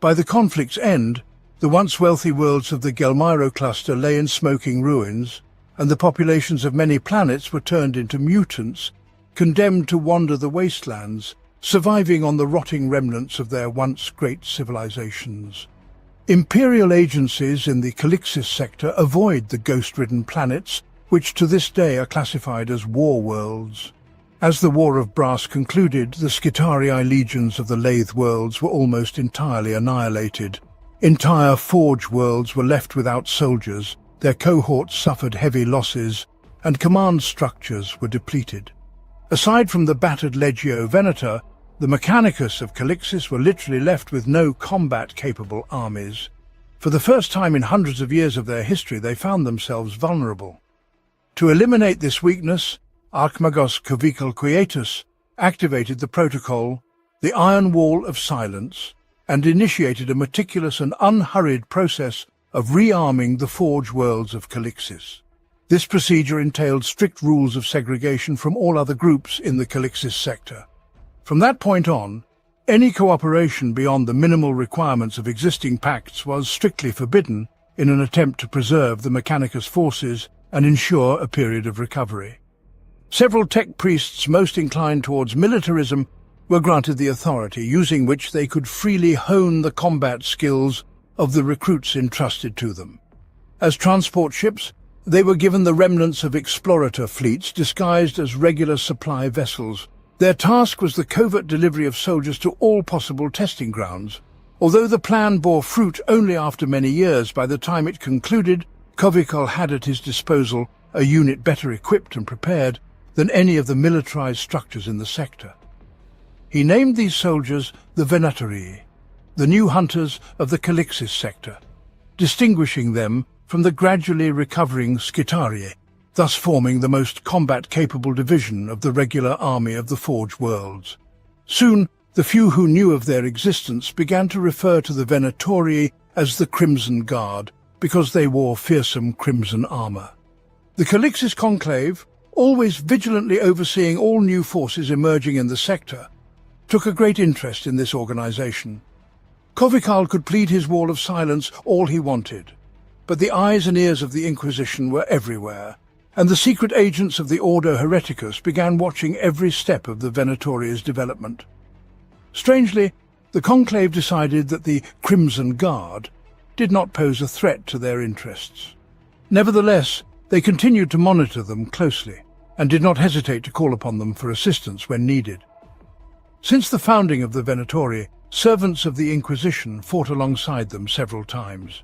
By the conflict's end, the once wealthy worlds of the Gelmiro cluster lay in smoking ruins, and the populations of many planets were turned into mutants, condemned to wander the wastelands, surviving on the rotting remnants of their once great civilizations. Imperial agencies in the Calixis sector avoid the ghost-ridden planets, which to this day are classified as war worlds. As the War of Brass concluded, the Skitarii legions of the Lathe worlds were almost entirely annihilated. Entire Forge worlds were left without soldiers, their cohorts suffered heavy losses, and command structures were depleted. Aside from the battered Legio Venator, the Mechanicus of Calixis were literally left with no combat-capable armies. For the first time in hundreds of years of their history, they found themselves vulnerable. To eliminate this weakness, Archmagos Covicalquietus activated the protocol, the Iron Wall of Silence, and initiated a meticulous and unhurried process of rearming the Forge worlds of Calixis. This procedure entailed strict rules of segregation from all other groups in the Calixis sector. From that point on, any cooperation beyond the minimal requirements of existing pacts was strictly forbidden in an attempt to preserve the Mechanicus forces and ensure a period of recovery. Several tech priests most inclined towards militarism were granted the authority, using which they could freely hone the combat skills of the recruits entrusted to them. As transport ships, they were given the remnants of explorator fleets disguised as regular supply vessels. Their task was the covert delivery of soldiers to all possible testing grounds. Although the plan bore fruit only after many years, by the time it concluded, Covical had at his disposal a unit better equipped and prepared than any of the militarized structures in the sector. He named these soldiers the Venatorii, the new hunters of the Calixis sector, distinguishing them from the gradually recovering Skitarii, thus forming the most combat-capable division of the regular army of the Forge worlds. Soon, the few who knew of their existence began to refer to the Venatorii as the Crimson Guard, because they wore fearsome crimson armor. The Calixis Conclave, always vigilantly overseeing all new forces emerging in the sector, took a great interest in this organization. Covical could plead his wall of silence all he wanted, but the eyes and ears of the Inquisition were everywhere, and the secret agents of the Ordo Hereticus began watching every step of the Venatori's development. Strangely, the Conclave decided that the Crimson Guard did not pose a threat to their interests. Nevertheless, they continued to monitor them closely, and did not hesitate to call upon them for assistance when needed. Since the founding of the Venatori, servants of the Inquisition fought alongside them several times.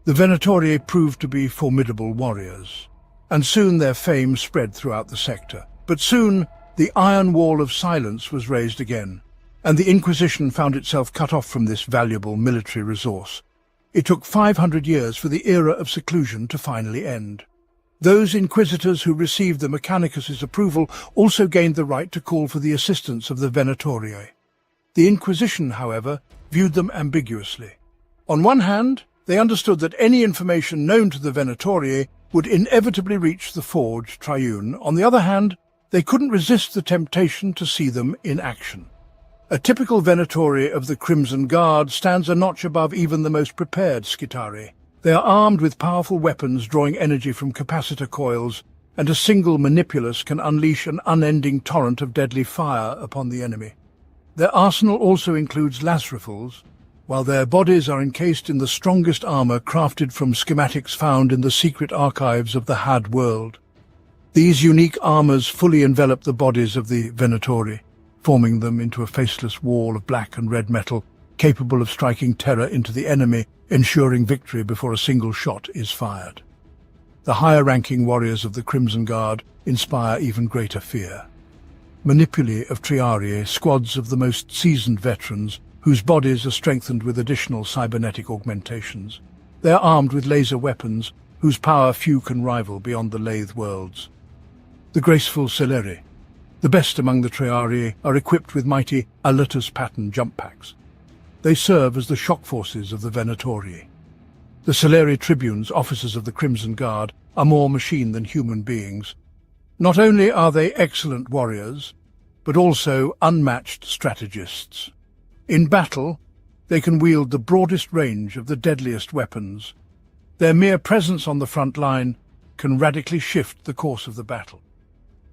The Venatori proved to be formidable warriors, and soon their fame spread throughout the sector. But soon, the Iron Wall of Silence was raised again, and the Inquisition found itself cut off from this valuable military resource. It took 500 years for the era of seclusion to finally end. Those inquisitors who received the Mechanicus's approval also gained the right to call for the assistance of the Venatorii. The Inquisition, however, viewed them ambiguously. On one hand, they understood that any information known to the Venatori would inevitably reach the forged Triune. On the other hand, they couldn't resist the temptation to see them in action. A typical Venatori of the Crimson Guard stands a notch above even the most prepared Skitarii. They are armed with powerful weapons drawing energy from capacitor coils, and a single manipulus can unleash an unending torrent of deadly fire upon the enemy. Their arsenal also includes lass rifles, while their bodies are encased in the strongest armor crafted from schematics found in the secret archives of the Had world. These unique armors fully envelop the bodies of the Venatori, forming them into a faceless wall of black and red metal, capable of striking terror into the enemy, ensuring victory before a single shot is fired. The higher-ranking warriors of the Crimson Guard inspire even greater fear. Manipuli of Triarii, squads of the most seasoned veterans, whose bodies are strengthened with additional cybernetic augmentations. They are armed with laser weapons, whose power few can rival beyond the Lathe worlds. The graceful Celeri, the best among the Triarii, are equipped with mighty Alutus pattern jump packs. They serve as the shock forces of the Venatori. The Celeri tribunes, officers of the Crimson Guard, are more machine than human beings. Not only are they excellent warriors, but also unmatched strategists. In battle, they can wield the broadest range of the deadliest weapons. Their mere presence on the front line can radically shift the course of the battle.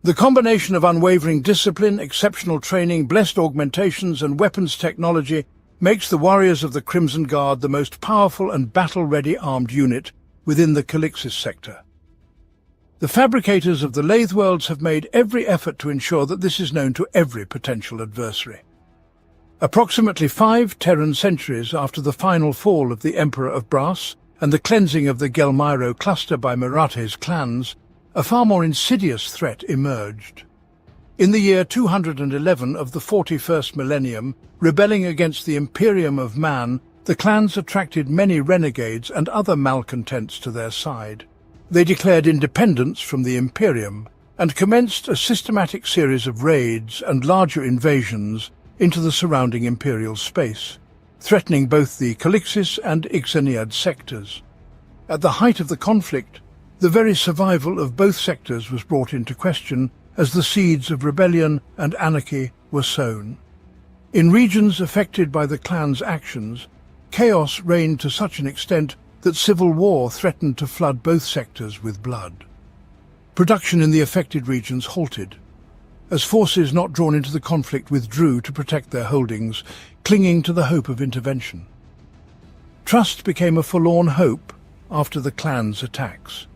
The combination of unwavering discipline, exceptional training, blessed augmentations, and weapons technology makes the warriors of the Crimson Guard the most powerful and battle-ready armed unit within the Calixis sector. The fabricators of the Lathe worlds have made every effort to ensure that this is known to every potential adversary. Approximately 5 Terran centuries after the final fall of the Emperor of Brass and the cleansing of the Gelmyro cluster by Merate's clans, a far more insidious threat emerged. In the year 211 of the 41st millennium, rebelling against the Imperium of Man, the clans attracted many renegades and other malcontents to their side. They declared independence from the Imperium and commenced a systematic series of raids and larger invasions into the surrounding imperial space, threatening both the Calixis and Ixaniad sectors. At the height of the conflict, the very survival of both sectors was brought into question as the seeds of rebellion and anarchy were sown. In regions affected by the clan's actions, chaos reigned to such an extent that civil war threatened to flood both sectors with blood. Production in the affected regions halted, as forces not drawn into the conflict withdrew to protect their holdings, clinging to the hope of intervention. Trust became a forlorn hope after the clan's attacks,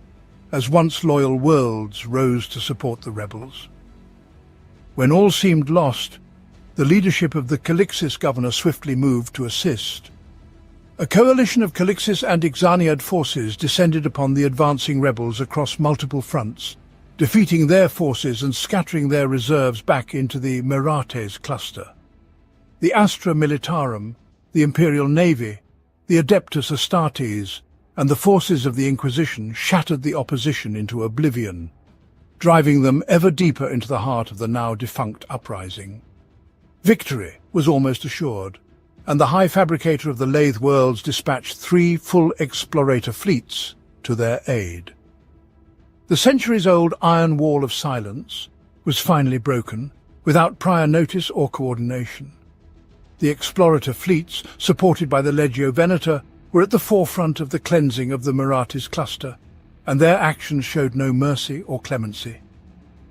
as once loyal worlds rose to support the rebels. When all seemed lost, the leadership of the Calixis governor swiftly moved to assist. A coalition of Calixis and Ixaniad forces descended upon the advancing rebels across multiple fronts, defeating their forces and scattering their reserves back into the Merates cluster. The Astra Militarum, the Imperial Navy, the Adeptus Astartes, and the forces of the Inquisition shattered the opposition into oblivion, driving them ever deeper into the heart of the now defunct uprising. Victory was almost assured, and the High Fabricator of the Lathe worlds dispatched 3 full explorator fleets to their aid. The centuries-old Iron Wall of Silence was finally broken, without prior notice or coordination. The explorator fleets, supported by the Legio Venator, were at the forefront of the cleansing of the Merates cluster, and their actions showed no mercy or clemency.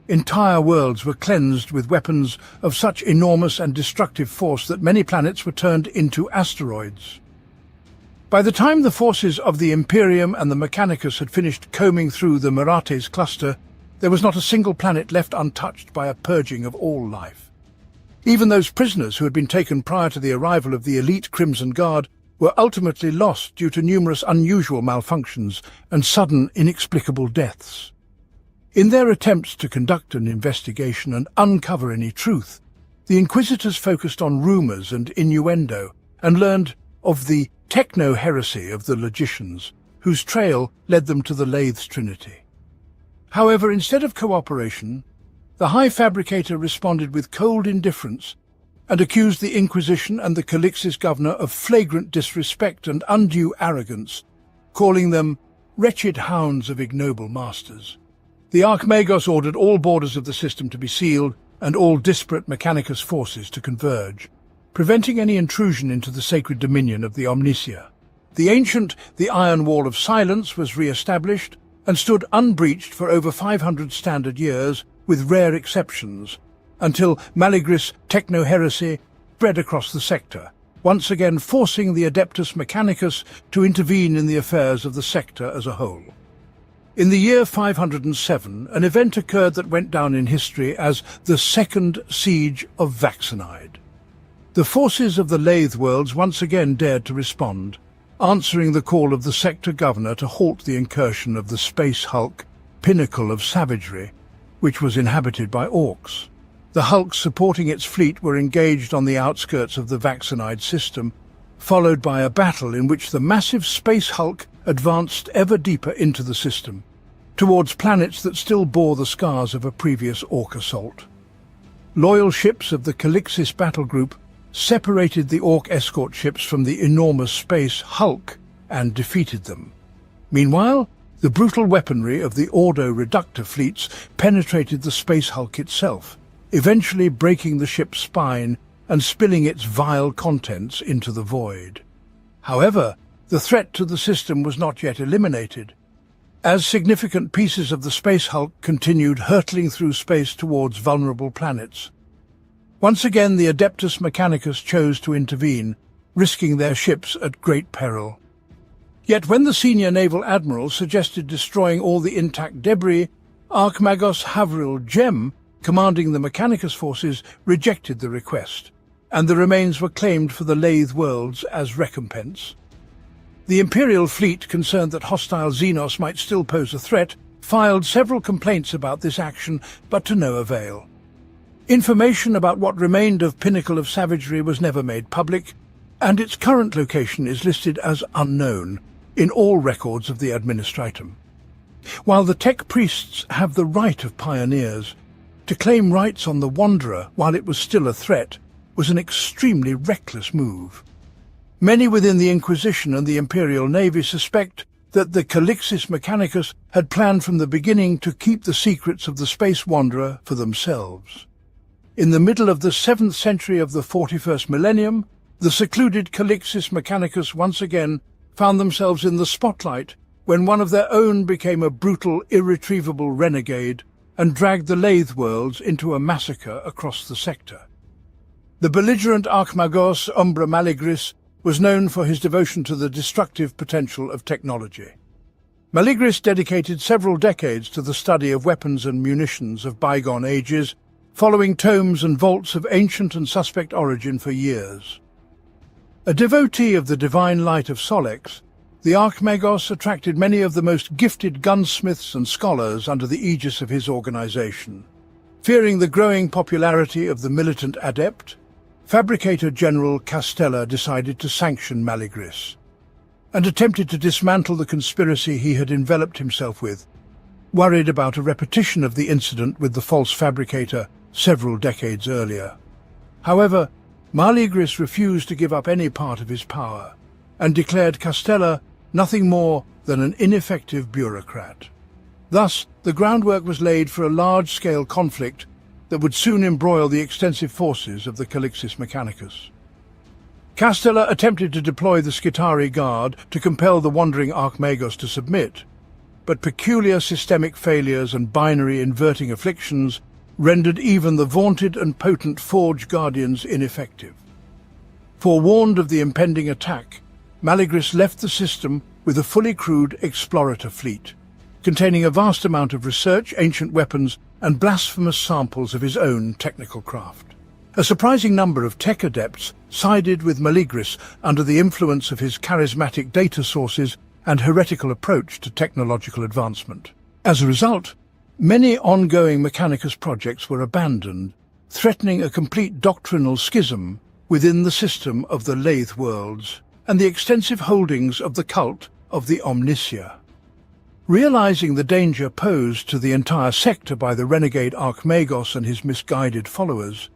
Entire worlds were cleansed with weapons of such enormous and destructive force that many planets were turned into asteroids. By the time the forces of the Imperium and the Mechanicus had finished combing through the Merates cluster, there was not a single planet left untouched by a purging of all life. Even those prisoners who had been taken prior to the arrival of the elite Crimson Guard were ultimately lost due to numerous unusual malfunctions and sudden, inexplicable deaths. In their attempts to conduct an investigation and uncover any truth, the Inquisitors focused on rumors and innuendo and learned of the techno-heresy of the logicians, whose trail led them to the Lathe's Trinity. However, instead of cooperation, the High Fabricator responded with cold indifference and accused the Inquisition and the Calixis governor of flagrant disrespect and undue arrogance, calling them wretched hounds of ignoble masters. The Archmagos ordered all borders of the system to be sealed and all disparate Mechanicus forces to converge, preventing any intrusion into the sacred dominion of the Omnissiah. The Iron Wall of Silence was re-established and stood unbreached for over 500 standard years, with rare exceptions, until Maligris' techno-heresy spread across the sector, once again forcing the Adeptus Mechanicus to intervene in the affairs of the sector as a whole. In the year 507, an event occurred that went down in history as the Second Siege of Vaxenide. The forces of the Lathe worlds once again dared to respond, answering the call of the sector governor to halt the incursion of the space hulk Pinnacle of Savagery, which was inhabited by orcs. The hulks supporting its fleet were engaged on the outskirts of the Vaxenide system, followed by a battle in which the massive space hulk advanced ever deeper into the system, towards planets that still bore the scars of a previous orc assault. Loyal ships of the Calixis battle group separated the orc escort ships from the enormous space hulk and defeated them. Meanwhile, the brutal weaponry of the Ordo Reductor fleets penetrated the space hulk itself, eventually breaking the ship's spine and spilling its vile contents into the void. However, the threat to the system was not yet eliminated, as significant pieces of the space hulk continued hurtling through space towards vulnerable planets. Once again, the Adeptus Mechanicus chose to intervene, risking their ships at great peril. Yet when the senior naval admiral suggested destroying all the intact debris, Archmagos Havril Gem, commanding the Mechanicus forces, rejected the request, and the remains were claimed for the Lathe worlds as recompense. The Imperial fleet, concerned that hostile Xenos might still pose a threat, filed several complaints about this action, but to no avail. Information about what remained of Pinnacle of Savagery was never made public, and its current location is listed as unknown in all records of the Administratum. While the tech priests have the right of pioneers, to claim rights on the Wanderer while it was still a threat was an extremely reckless move. Many within the Inquisition and the Imperial Navy suspect that the Calixis Mechanicus had planned from the beginning to keep the secrets of the Space Wanderer for themselves. In the middle of the 7th century of the 41st millennium, the secluded Calixis Mechanicus once again found themselves in the spotlight when one of their own became a brutal, irretrievable renegade and dragged the Lathe worlds into a massacre across the sector. The belligerent Archmagos Umbra Maligris was known for his devotion to the destructive potential of technology. Maligris dedicated several decades to the study of weapons and munitions of bygone ages, following tomes and vaults of ancient and suspect origin for years. A devotee of the divine light of Solex, the Archmagos attracted many of the most gifted gunsmiths and scholars under the aegis of his organization. Fearing the growing popularity of the militant adept, Fabricator General Castella decided to sanction Maligris, and attempted to dismantle the conspiracy he had enveloped himself with, worried about a repetition of the incident with the false fabricator several decades earlier. However, Maligris refused to give up any part of his power, and declared Castella nothing more than an ineffective bureaucrat. Thus, the groundwork was laid for a large-scale conflict that would soon embroil the extensive forces of the Calixis Mechanicus. Castella attempted to deploy the Skitarii Guard to compel the wandering Archmagos to submit, but peculiar systemic failures and binary inverting afflictions rendered even the vaunted and potent Forge Guardians ineffective. Forewarned of the impending attack, Maligris left the system with a fully crewed explorator fleet, containing a vast amount of research, ancient weapons, and blasphemous samples of his own technical craft. A surprising number of tech adepts sided with Maligris under the influence of his charismatic data sources and heretical approach to technological advancement. As a result, many ongoing Mechanicus projects were abandoned, threatening a complete doctrinal schism within the system of the Lathe worlds and the extensive holdings of the cult of the Omnissiah. Realizing the danger posed to the entire sector by the renegade Archmagos and his misguided followers,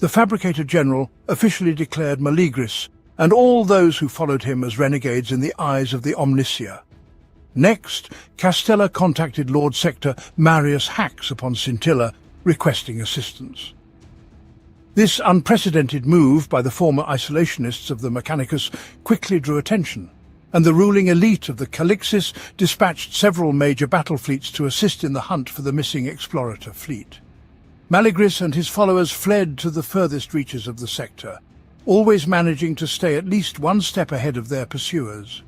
the Fabricator General officially declared Maligris and all those who followed him as renegades in the eyes of the Omnissiah. Next, Castella contacted Lord Sector Marius Hax upon Scintilla, requesting assistance. This unprecedented move by the former isolationists of the Mechanicus quickly drew attention, and the ruling elite of the Calixis dispatched several major battle fleets to assist in the hunt for the missing explorator fleet. Maligris and his followers fled to the furthest reaches of the sector, always managing to stay at least one step ahead of their pursuers.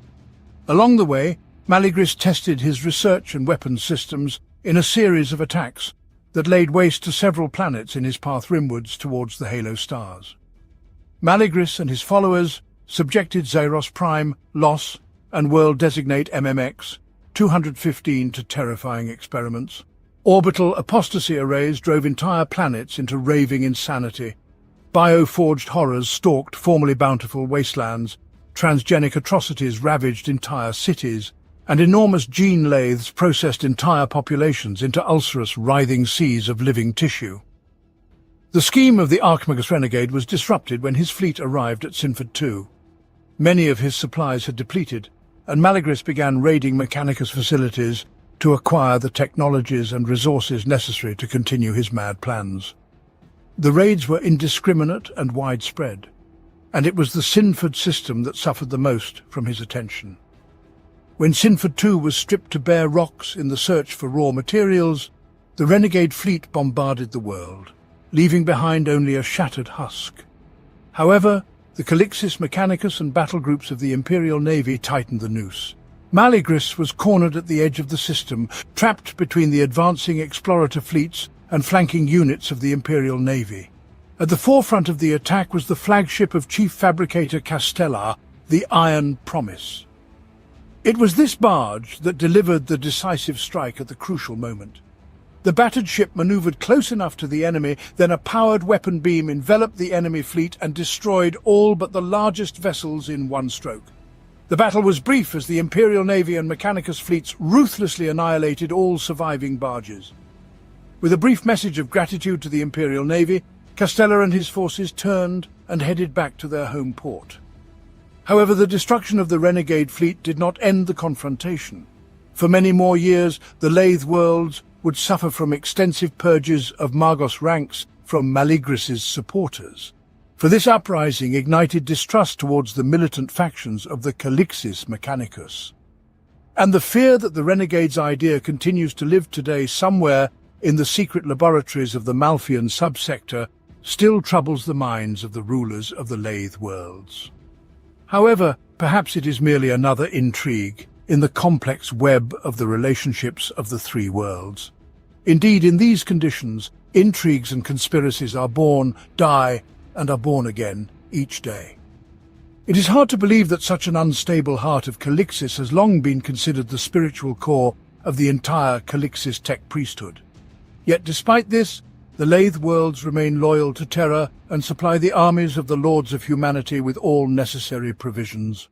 Along the way, Maligris tested his research and weapons systems in a series of attacks that laid waste to several planets in his path rimwards towards the Halo stars. Maligris and his followers subjected Xeros Prime, Los, and World Designate MMX 215 to terrifying experiments. Orbital apostasy arrays drove entire planets into raving insanity. Bioforged horrors stalked formerly bountiful wastelands, transgenic atrocities ravaged entire cities, and enormous gene lathes processed entire populations into ulcerous, writhing seas of living tissue. The scheme of the Archmagus renegade was disrupted when his fleet arrived at Sinford II. Many of his supplies had depleted, and Maligris began raiding Mechanicus facilities to acquire the technologies and resources necessary to continue his mad plans. The raids were indiscriminate and widespread, and it was the Sinford system that suffered the most from his attention. When Sinford II was stripped to bare rocks in the search for raw materials, the renegade fleet bombarded the world, leaving behind only a shattered husk. However, the Calixis, Mechanicus and battle groups of the Imperial Navy tightened the noose. Maligris was cornered at the edge of the system, trapped between the advancing explorator fleets and flanking units of the Imperial Navy. At the forefront of the attack was the flagship of Chief Fabricator Castella, the Iron Promise. It was this barge that delivered the decisive strike at the crucial moment. The battered ship maneuvered close enough to the enemy, then a powered weapon beam enveloped the enemy fleet and destroyed all but the largest vessels in one stroke. The battle was brief as the Imperial Navy and Mechanicus fleets ruthlessly annihilated all surviving barges. With a brief message of gratitude to the Imperial Navy, Castella and his forces turned and headed back to their home port. However, the destruction of the renegade fleet did not end the confrontation. For many more years, the Lathe worlds would suffer from extensive purges of Magos ranks from Maligris's supporters. For this uprising ignited distrust towards the militant factions of the Calixis Mechanicus. And the fear that the renegade's idea continues to live today somewhere in the secret laboratories of the Malfian subsector still troubles the minds of the rulers of the Lathe worlds. However, perhaps it is merely another intrigue in the complex web of the relationships of the three worlds. Indeed, in these conditions, intrigues and conspiracies are born, die, and are born again each day. It is hard to believe that such an unstable heart of Calixis has long been considered the spiritual core of the entire Calixis tech priesthood. Yet despite this, the Lathe worlds remain loyal to Terra and supply the armies of the Lords of Humanity with all necessary provisions.